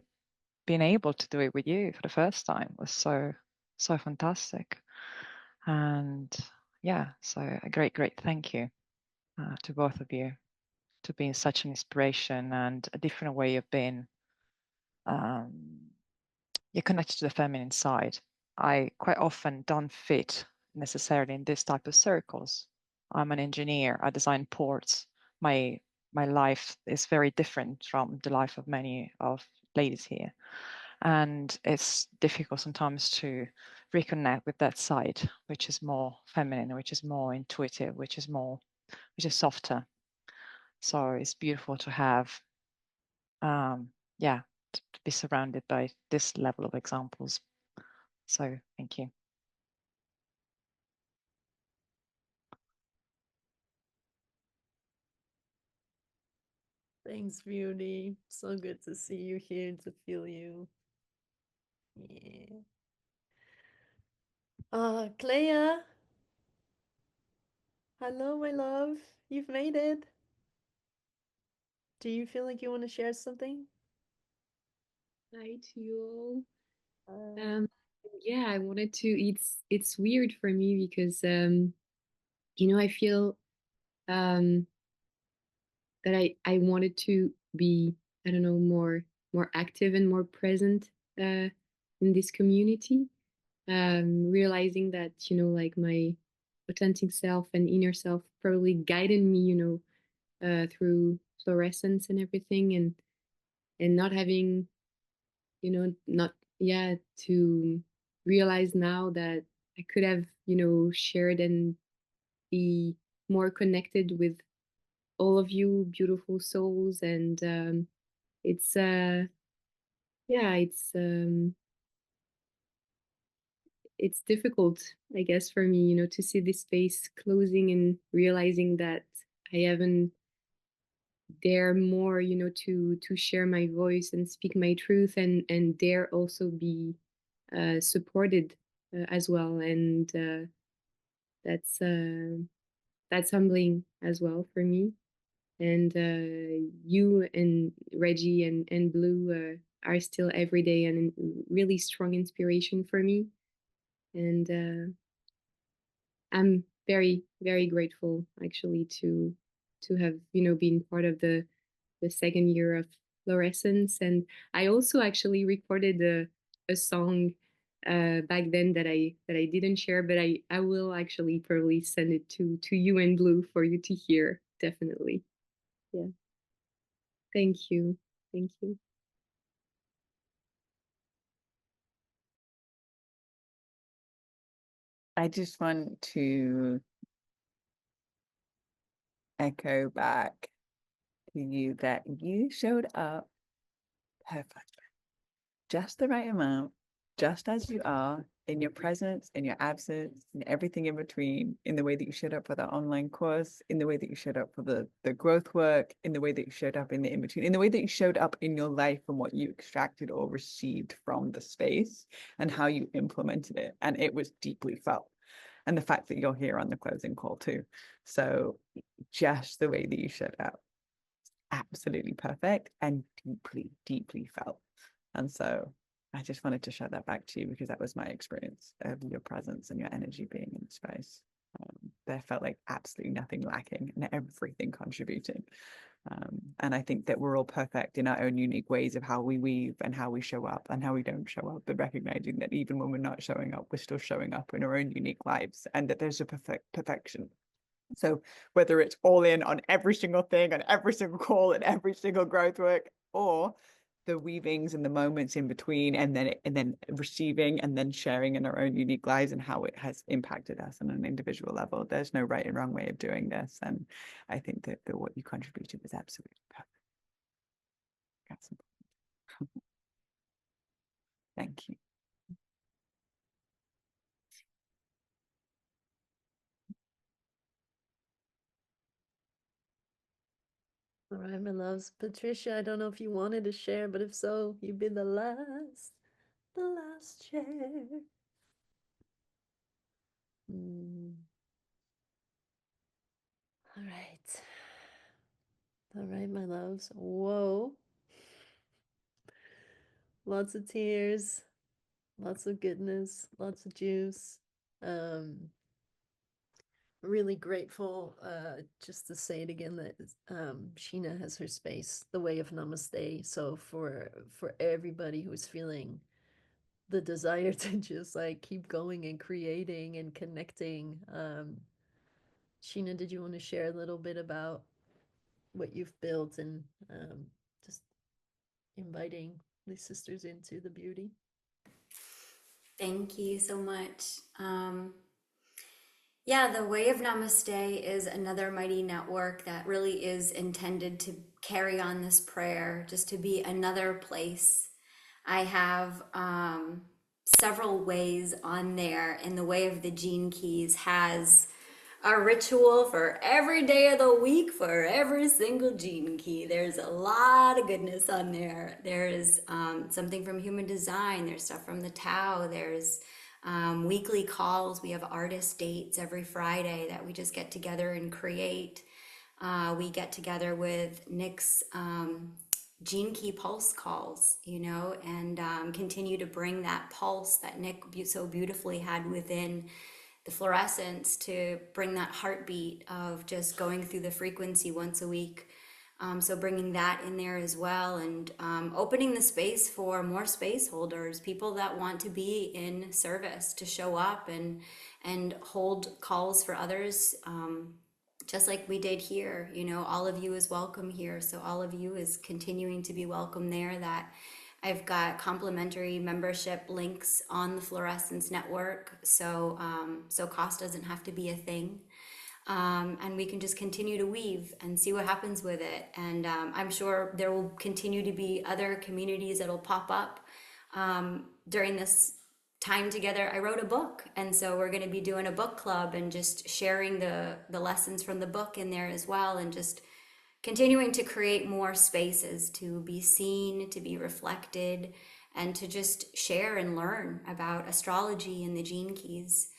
S16: being able to do it with you for the first time was so fantastic. And yeah, so a great thank you to both of you to being such an inspiration and a different way of being. You're connected to the feminine side. I quite often don't fit necessarily in this type of circles. I'm an engineer. I design ports. My life is very different from the life of many of ladies here. And it's difficult sometimes to reconnect with that side, which is more feminine, which is more intuitive, which is softer. So it's beautiful to have, yeah, to be surrounded by this level of examples. So thank you.
S2: Thanks, Beauty. So good to see you here, to feel you. Yeah. Clea. Hello, my love. You've made it. Do you feel like you want to share something?
S17: Hi to you all. Yeah, I wanted to. It's weird for me because I feel um that I wanted to be, I don't know, more active and more present in this community. Realizing that, like my authentic self and inner self probably guided me, through fluorescence and everything, and not having, not yeah, to realize now that I could have, shared and be more connected with all of you beautiful souls. And it's yeah, it's difficult, I guess, for me, to see this space closing and realizing that I haven't dare more, to share my voice and speak my truth, and dare also be supported as well. And that's that's humbling as well for me. And you and Reggie and Blue are still every day and really strong inspiration for me. And I'm very, very grateful actually to have, been part of the second year of Florescence. And I also actually recorded a song back then that I didn't share, but I will actually probably send it to you and Blue for you to hear, definitely. Yeah. Thank you. Thank you.
S1: I just want to echo back to you that you showed up perfect, just the right amount, just as you are, in your presence, in your absence, in everything in between, in the way that you showed up for the online course, in the way that you showed up for the growth work, in the way that you showed up in the in between, in the way that you showed up in your life and what you extracted or received from the space and how you implemented it. And it was deeply felt. And the fact that you're here on the closing call too. So just the way that you showed up, absolutely perfect and deeply, deeply felt. And so I just wanted to share that back to you because that was my experience of your presence and your energy being in the space. There felt like absolutely nothing lacking and everything contributing. And I think that we're all perfect in our own unique ways of how we weave and how we show up and how we don't show up, but recognizing that even when we're not showing up, we're still showing up in our own unique lives and that there's a perfection. So whether it's all in on every single thing, on every single call and every single growth work, or the weavings and the moments in between, and then receiving and then sharing in our own unique lives and how it has impacted us on an individual level. There's no right and wrong way of doing this. And I think that what you contributed was absolutely perfect. That's important. Thank you.
S2: All right, my loves. Patricia, I don't know if you wanted to share, but if so, you've been the last share. All right. All right, my loves. Whoa. Lots of tears, lots of goodness, lots of juice. Really grateful, just to say it again, that Sheena has her space, the way of namaste. So for everybody who's feeling the desire to just like keep going and creating and connecting, Sheena, did you want to share a little bit about what you've built and just inviting these sisters into the beauty?
S11: Thank you so much. Yeah, the Way of Namaste is another mighty network that really is intended to carry on this prayer, just to be another place. I have several ways on there, and the Way of the Gene Keys has a ritual for every day of the week for every single gene key. There's a lot of goodness on there. There's something from human design. There's stuff from the Tao. There's weekly calls. We have artist dates every Friday that we just get together and create. We get together with Nick's Gene Key Pulse calls, you know, and continue to bring that pulse that Nick so beautifully had within the Florescence, to bring that heartbeat of just going through the frequency once a week. So bringing that in there as well, and opening the space for more space holders, people that want to be in service, to show up and hold calls for others, just like we did here. You know, all of you is welcome here, so all of you is continuing to be welcome there. That I've got complimentary membership links on the Florescence network, so so cost doesn't have to be a thing. And we can just continue to weave and see what happens with it. And I'm sure there will continue to be other communities that'll pop up during this time together. I wrote a book, and so we're going to be doing a book club and just sharing the lessons from the book in there as well, and just continuing to create more spaces to be seen, to be reflected, and to just share and learn about astrology and the gene keys.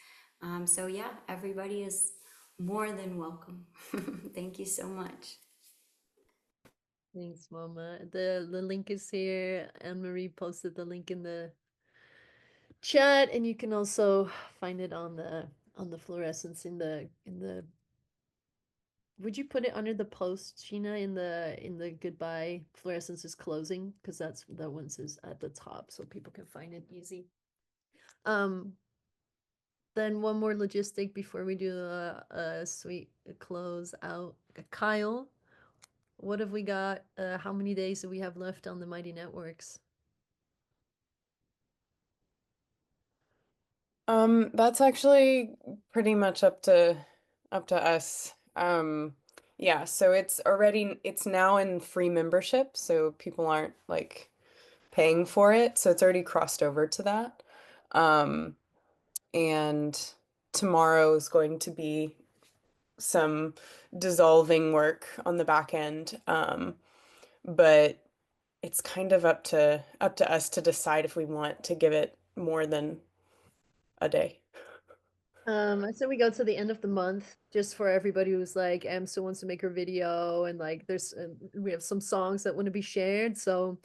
S11: So yeah, everybody is more than welcome. Thank you so much.
S2: Thanks, Mama. The link is here. Anne-Marie posted the link in the chat, and you can also find it on the Florescence in the would you put it under the post, Sheena, in the goodbye Florescence is closing? Because that one says at the top, so people can find it easy. Then one more logistic before we do a sweet close out. Kyle, what have we got? How many days do we have left on the Mighty Networks?
S12: That's actually pretty much up to us. Yeah, so it's now in free membership, so people aren't like paying for it, so it's already crossed over to that. And tomorrow is going to be some dissolving work on the back end. But it's kind of up to us to decide if we want to give it more than a day.
S2: I said we go to the end of the month, just for everybody who's like, still wants to make her video, and like there's we have some songs that want to be shared, so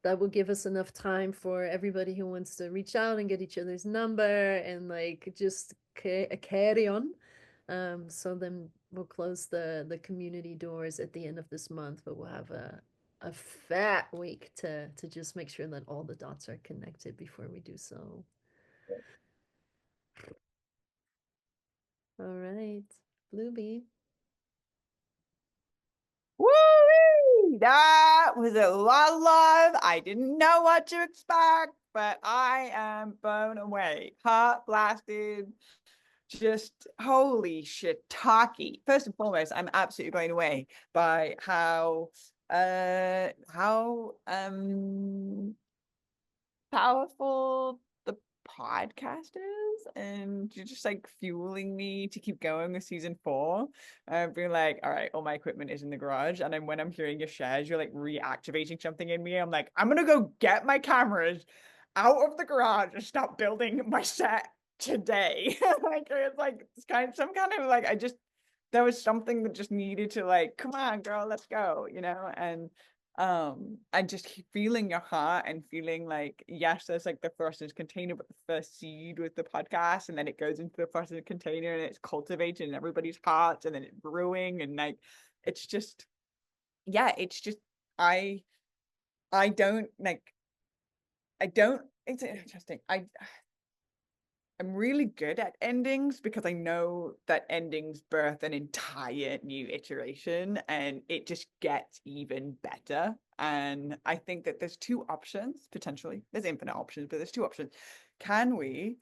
S2: that will give us enough time for everybody who wants to reach out and get each other's number and like just carry on. So then we'll close the community doors at the end of this month, but we'll have a fat week to just make sure that all the dots are connected before we do so. All right, Bluebee.
S1: Woo! That was a lot of love. I didn't know what to expect, but I am blown away. Heart blasted. Just holy shit, talkie. First and foremost, I'm absolutely blown away by how powerful the podcast is, and you're just like fueling me to keep going with season 4. Being like, all right, all my equipment is in the garage, and then when I'm hearing your shares, you're like reactivating something in me. I'm like, I'm gonna go get my cameras out of the garage and stop building my set today. It's kind of some kind of like, there was something that just needed to like, come on girl, let's go, you know. And just feeling your heart and feeling like, yes, there's like the Florescence container, but the first seed with the podcast, and then it goes into the Florescence container and it's cultivated in everybody's hearts, and then it's brewing, and like it's just, yeah, it's just I don't it's interesting. I'm really good at endings because I know that endings birth an entire new iteration, and it just gets even better. And I think that there's 2 options, potentially. There's infinite options, but there's 2 options. Can we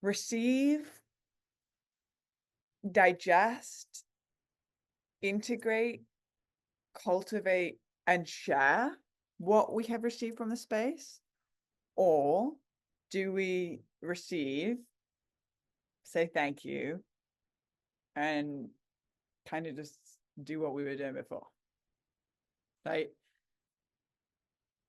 S1: receive, digest, integrate, cultivate, and share what we have received from the space? Or do we receive, say thank you, and kind of just do what we were doing before. Like,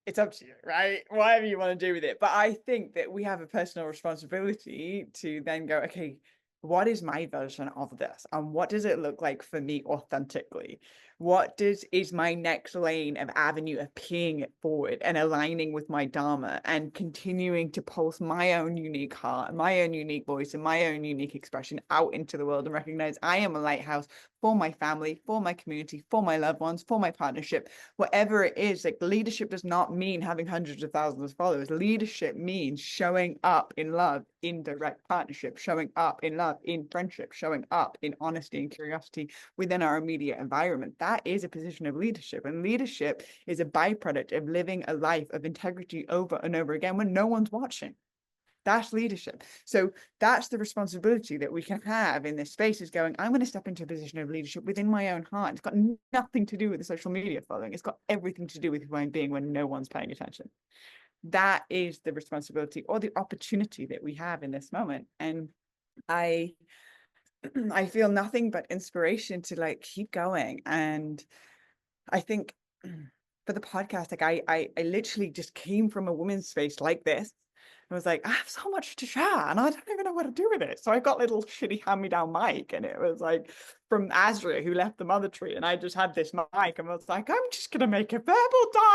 S1: it's up to you, right? Whatever you want to do with it. But I think that we have a personal responsibility to then go, okay, what is my version of this? And what does it look like for me authentically? What is my next lane of avenue of paying it forward and aligning with my Dharma and continuing to pulse my own unique heart, my own unique voice, and my own unique expression out into the world and recognize I am a lighthouse for my family, for my community, for my loved ones, for my partnership, whatever it is. Like, leadership does not mean having hundreds of thousands of followers. Leadership means showing up in love, in direct partnership, showing up in love, in friendship, showing up in honesty and curiosity within our immediate environment. That is a position of leadership. And leadership is a byproduct of living a life of integrity over and over again when no one's watching. That's leadership. So that's the responsibility that we can have in this space, is going, I'm going to step into a position of leadership within my own heart. It's got nothing to do with the social media following. It's got everything to do with who I'm being when no one's paying attention. That is the responsibility or the opportunity that we have in this moment. And I feel nothing but inspiration to like keep going. And I think for the podcast, like I literally just came from a women's space like this. I was like, I have so much to share and I don't even know what to do with it. So I got a little shitty hand-me-down mic, and it was like from Azria, who left the mother tree, and I just had this mic and was like, I'm just gonna make a verbal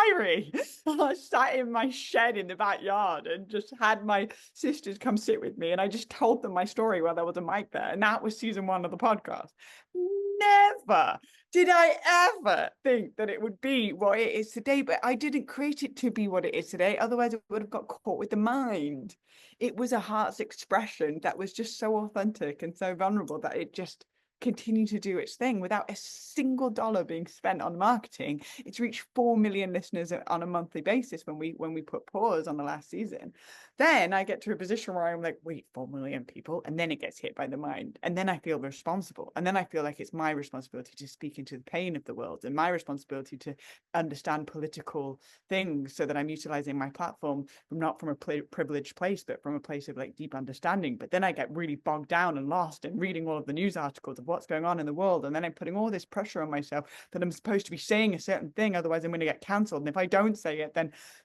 S1: diary. And I sat in my shed in the backyard and just had my sisters come sit with me, and I just told them my story while there was a mic there. And that was season 1 of the podcast. Never did I ever think that it would be what it is today, but I didn't create it to be what it is today. Otherwise, it would have got caught with the mind. It was a heart's expression that was just so authentic and so vulnerable that it just continued to do its thing without a single dollar being spent on marketing. It's reached 4 million listeners on a monthly basis when we put pause on the last season. Then I get to a position where I'm like, wait, 4 million people, and then it gets hit by the mind, and then I feel responsible, and then I feel like it's my responsibility to speak into the pain of the world, and my responsibility to understand political things so that I'm utilizing my platform not from a privileged place, but from a place of like deep understanding. But then I get really bogged down and lost in reading all of the news articles of what's going on in the world, and then I'm putting all this pressure on myself that I'm supposed to be saying a certain thing, otherwise I'm going to get cancelled. And if I don't say it,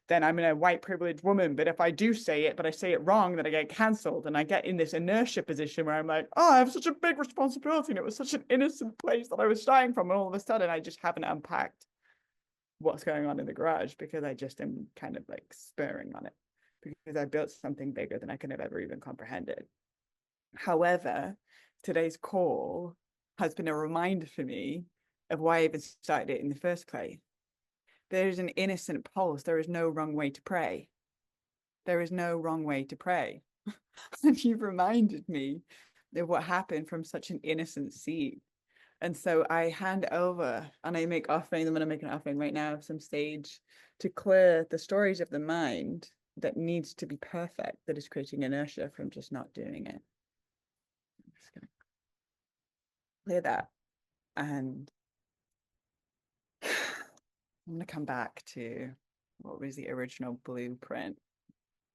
S1: then I'm a white privileged woman. But if I do say it, but I say it wrong, then I get cancelled. And I get in this inertia position where I'm like, oh, I have such a big responsibility. And it was such an innocent place that I was starting from. And all of a sudden, I just haven't unpacked what's going on in the garage because I just am kind of like spurring on it because I built something bigger than I could have ever even comprehended. However, today's call has been a reminder for me of why I even started it in the first place. There is an innocent pulse. There is no wrong way to pray. There is no wrong way to pray. And you've reminded me of what happened from such an innocent seed. And so I hand over and I make offering. I'm going to make an offering right now of some sage to clear the stories of the mind that needs to be perfect, that is creating inertia from just not doing it. I'm just going to clear that. And I'm going to come back to what was the original blueprint.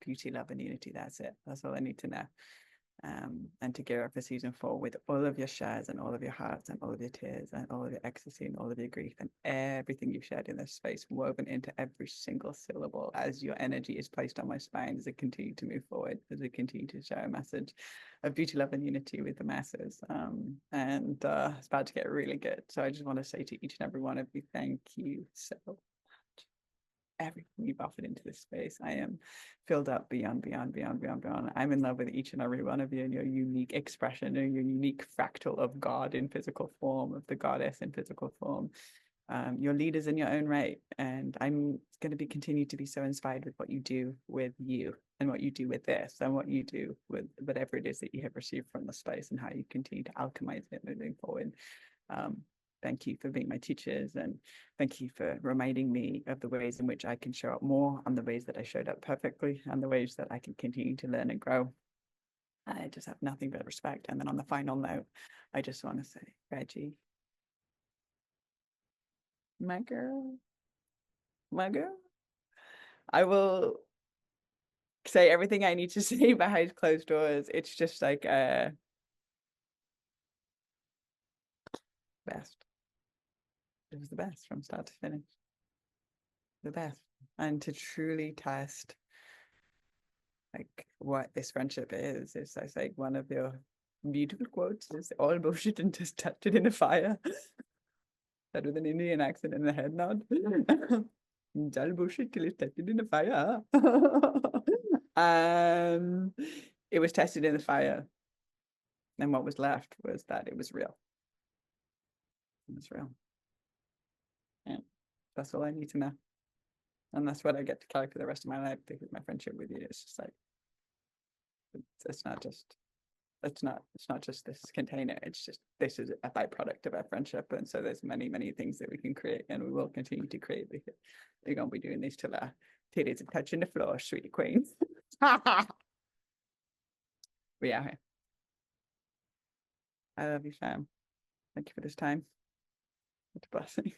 S1: Beauty, love, and unity. That's it. That's all I need to know. And to gear up for season 4 with all of your shares and all of your hearts and all of your tears and all of your ecstasy and all of your grief and everything you've shared in this space woven into every single syllable as your energy is placed on my spine as I continue to move forward, as we continue to share a message of beauty, love, and unity with the masses. It's about to get really good. So I just want to say to each and every one of you, thank you so everything you've offered into this space. I am filled up beyond. I'm in love with each and every one of you and your unique expression and your unique fractal of God in physical form, of the goddess in physical form. You're leaders in your own right. And I'm going to be continue to be so inspired with what you do with you and what you do with this and what you do with whatever it is that you have received from the space and how you continue to alchemize it moving forward. Thank you for being my teachers, and thank you for reminding me of the ways in which I can show up more, and the ways that I showed up perfectly, and the ways that I can continue to learn and grow. I just have nothing but respect. And then on the final note, I just want to say, Reggie, my girl, I will say everything I need to say behind closed doors. It's just like best. It was the best from start to finish. The best. And to truly test like what this friendship is like one of your beautiful quotes is all bullshit and just tested in a fire. That with an Indian accent and a head nod. It's all bullshit till it's tested in the fire. It was tested in the fire. And what was left was that it was real. It was real. And that's all I need to know. And that's what I get to carry for the rest of my life, because my friendship with you is just like, it's not just this container. It's just, this is a byproduct of our friendship. And so there's many, many things that we can create, and we will continue to create, because we're going to be doing this till our titties are touching the floor, sweetie queen. We are here. I love you, Sam. Thank you for this time. It's a blessing.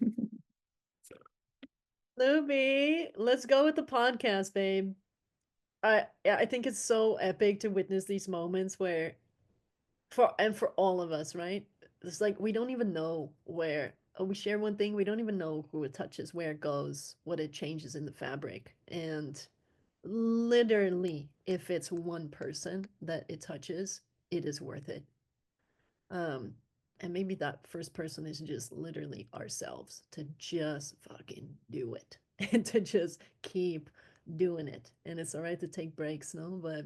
S18: Luby, let's go with the podcast, babe. I think it's so epic to witness these moments where for all of us, right? It's like we don't even know where we share one thing, we don't even know who it touches, where it goes, what it changes in the fabric. And literally, if it's one person that it touches, it is worth it. And maybe that first person is just literally ourselves, to just fucking do it and to just keep doing it. And it's all right to take breaks, no, but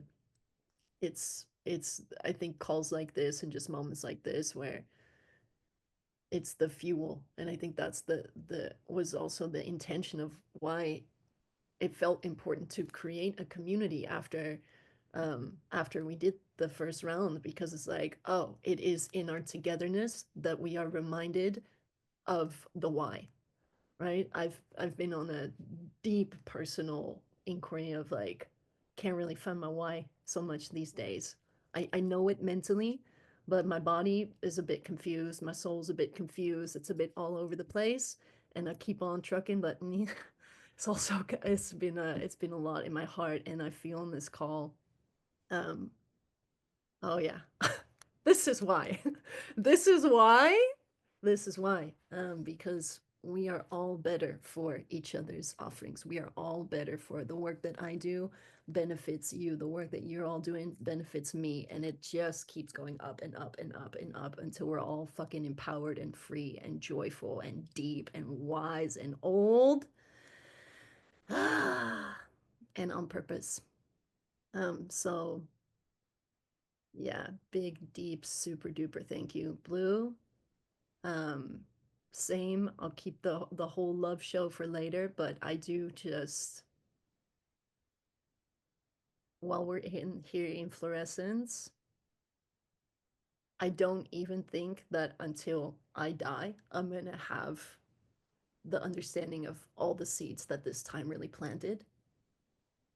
S18: it's I think calls like this and just moments like this where it's the fuel. And I think that's the was also the intention of why it felt important to create a community after we did the first round, because it's like, oh, it is in our togetherness that we are reminded of the why, right? I've been on a deep personal inquiry of like, can't really find my why so much these days. I know it mentally, but my body is a bit confused, my soul's a bit confused, it's a bit all over the place, and I keep on trucking, but it's also it's been a lot in my heart, and I feel on this call. Oh yeah. This is why. This is why. This is why. Because we are all better for each other's offerings. We are all better for the work that I do benefits you. The work that you're all doing benefits me. And it just keeps going up and up and up and up until we're all fucking empowered and free and joyful and deep and wise and old. And on purpose. So yeah, big, deep, super duper thank you. Blue, um, same. I'll keep the whole love show for later, but I do just, while we're here in Florescence, I don't even think that until I die, I'm gonna have the understanding of all the seeds that this time really planted.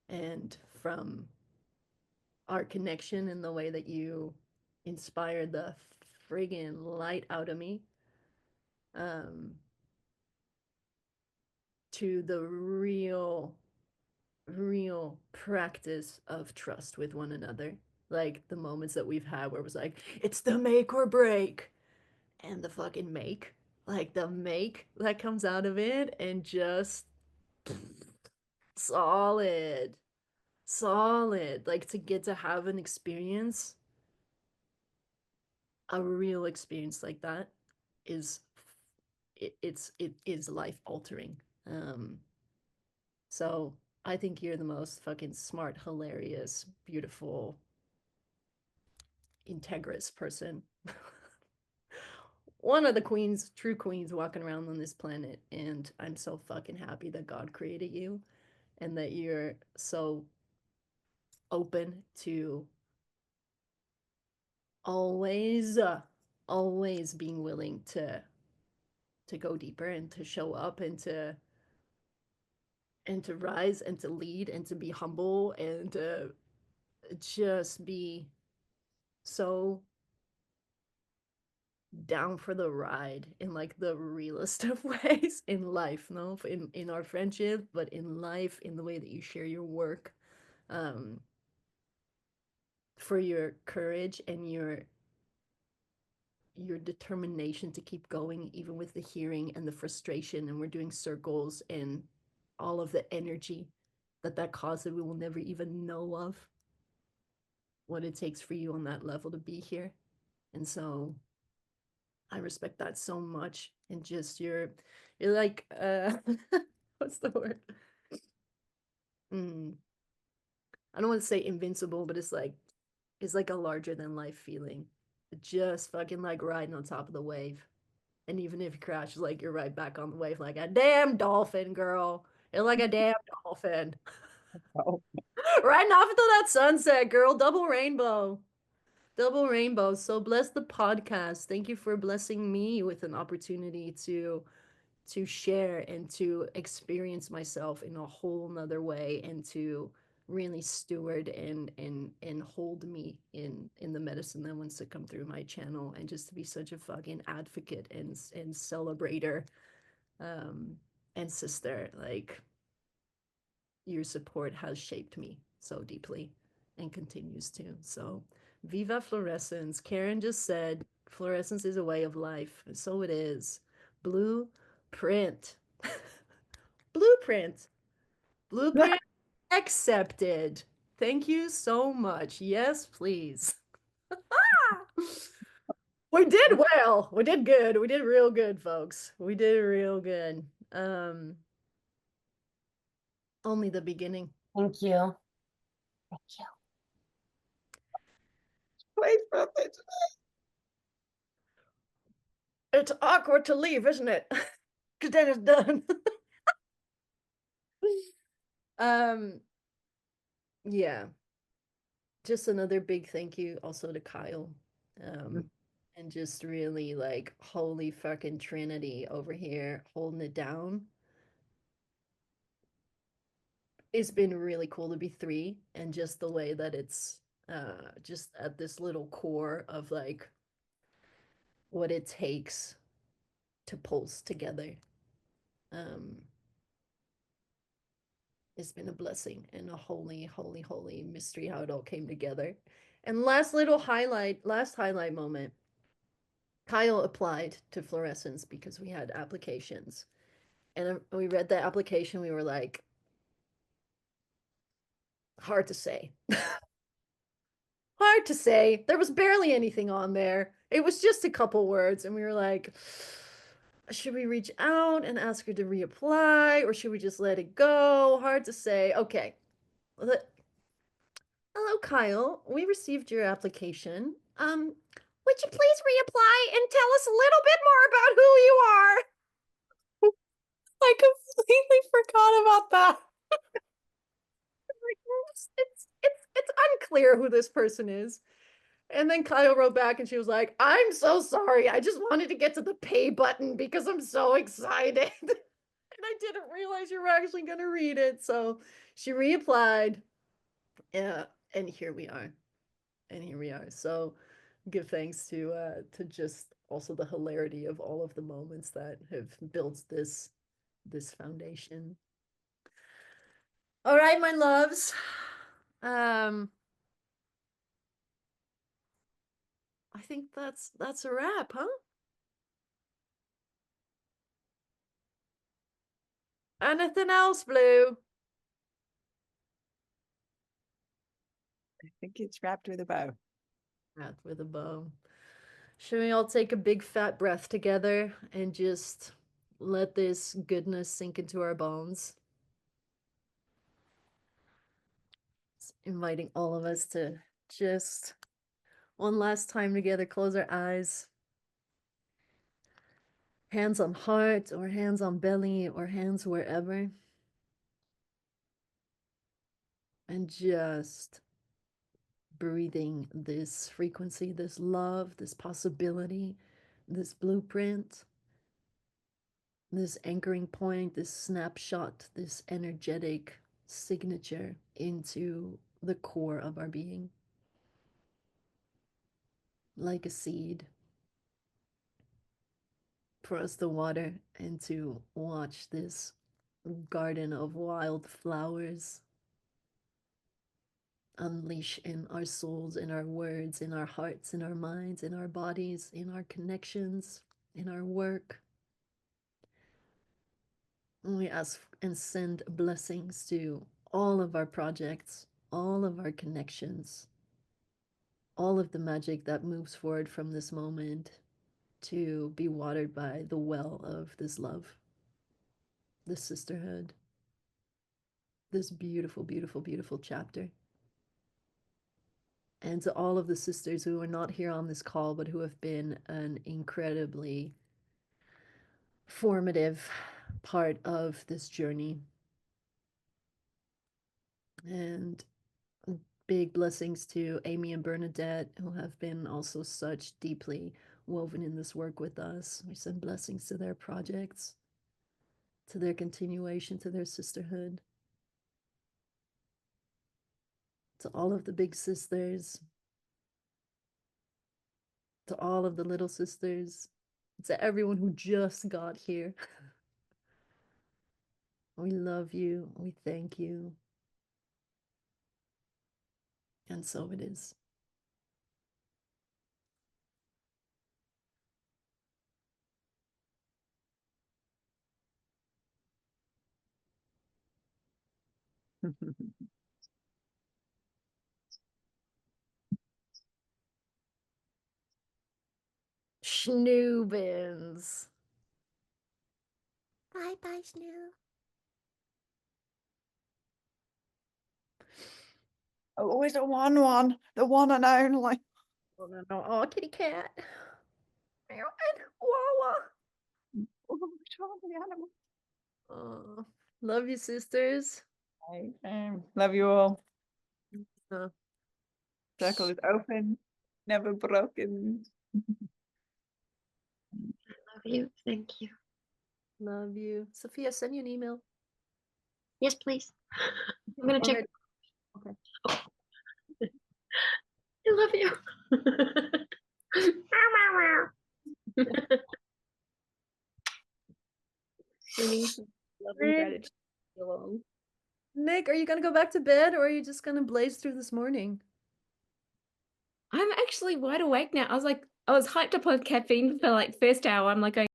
S18: And from our connection and the way that you inspired the friggin' light out of me, to the real practice of trust with one another. Like the moments that we've had where it was like, it's the make or break. And the fucking make, like the make that comes out of it, and just solid. Solid. Like to get to have an experience, a real experience like that is it is life altering. So I think you're the most fucking smart, hilarious, beautiful, integrous person. One of the queens, true queens walking around on this planet. And I'm so fucking happy that God created you and that you're so open to always, always being willing to go deeper and to show up and to rise and to lead and to be humble and to just be so down for the ride in like the realest of ways in life, no, in our friendship, but in life, in the way that you share your work, for your courage and your determination to keep going, even with the hearing and the frustration, and we're doing circles and all of the energy that causes that we will never even know of what it takes for you on that level to be here. And so I respect that so much. And just you're like what's the word? I don't want to say invincible, but it's like a larger than life feeling. Just fucking like riding on top of the wave. And even if you crash, like you're right back on the wave like a damn dolphin, girl. You're like a damn dolphin.
S12: Oh.
S18: Riding off into that sunset, girl. Double rainbow. Double rainbow. So bless the podcast. Thank you for blessing me with an opportunity to share and to experience myself in a whole nother way, and to really steward and hold me in the medicine that wants to come through my channel, and just to be such a fucking advocate and celebrator, and sister. Like, your support has shaped me so deeply and continues to. So viva fluorescence. Karen just said fluorescence is a way of life, and so it is. Blueprint. Blueprint. Blueprint accepted. Thank you so much. Yes, please. We did well. We did good. We did real good, folks. We did real good. Only the beginning.
S6: Thank you. Thank you.
S18: Wait for it. It's awkward to leave, isn't it? Because then it's done. Yeah. Just another big thank you also to Kyle. And just really like holy fucking Trinity over here holding it down. It's been really cool to be 3, and just the way that it's just at this little core of like what it takes to pulse together. It's been a blessing and a holy, holy, holy mystery how it all came together. And last highlight moment. Kyle applied to Florescence because we had applications. And we read the application, we were like, hard to say. Hard to say. There was barely anything on there. It was just a couple words, and we were like, should we reach out and ask her to reapply, or should we just let it go? Hard to say. Okay. Hello, Kyle. We received your application. Would you please reapply and tell us a little bit more about who you are?
S12: I completely forgot about that.
S18: It's unclear who this person is. And then Kyle wrote back and she was like, I'm so sorry. I just wanted to get to the pay button because I'm so excited. And I didn't realize you were actually going to read it. So she reapplied. Yeah, and here we are. So give thanks to just also the hilarity of all of the moments that have built this foundation. All right, my loves. I think that's a wrap, huh? Anything else, Blue?
S1: I think it's wrapped with a bow.
S18: Wrapped with a bow. Should we all take a big fat breath together and just let this goodness sink into our bones? It's inviting all of us to just one last time together, close our eyes. Hands on heart, or hands on belly, or hands wherever. And just breathing this frequency, this love, this possibility, this blueprint, this anchoring point, this snapshot, this energetic signature into the core of our being. Like a seed for us to water and to watch this garden of wild flowers unleash in our souls, in our words, in our hearts, in our minds, in our bodies, in our connections, in our work. And we ask and send blessings to all of our projects, all of our connections, all of the magic that moves forward from this moment to be watered by the well of this love, this sisterhood, this beautiful, beautiful, beautiful chapter. And to all of the sisters who are not here on this call, but who have been an incredibly formative part of this journey. And big blessings to Amy and Bernadette, who have been also such deeply woven in this work with us. We send blessings to their projects, to their continuation, to their sisterhood. To all of the big sisters, to all of the little sisters, to everyone who just got here. We love you. We thank you. And so it is. Schnoobins.
S5: Bye bye, Snoo.
S1: Always the one, the one and only.
S18: Oh, no, no. Oh, kitty cat. And Wawa.
S1: Oh, what's wrong with the animal?
S18: Oh, love you, sisters.
S1: Love you all.
S18: Uh,
S1: Circle is open, never broken.
S7: Love you. Thank you.
S18: Love you. Sophia, send you an email.
S7: Yes, please. I'm gonna check.
S18: Okay.
S7: I love you.
S2: Love and gratitude alone.
S18: Nick, are you gonna go back to bed, or are you just gonna blaze through this morning?
S17: I'm actually wide awake now. I was hyped up on caffeine for like first hour. I'm like going,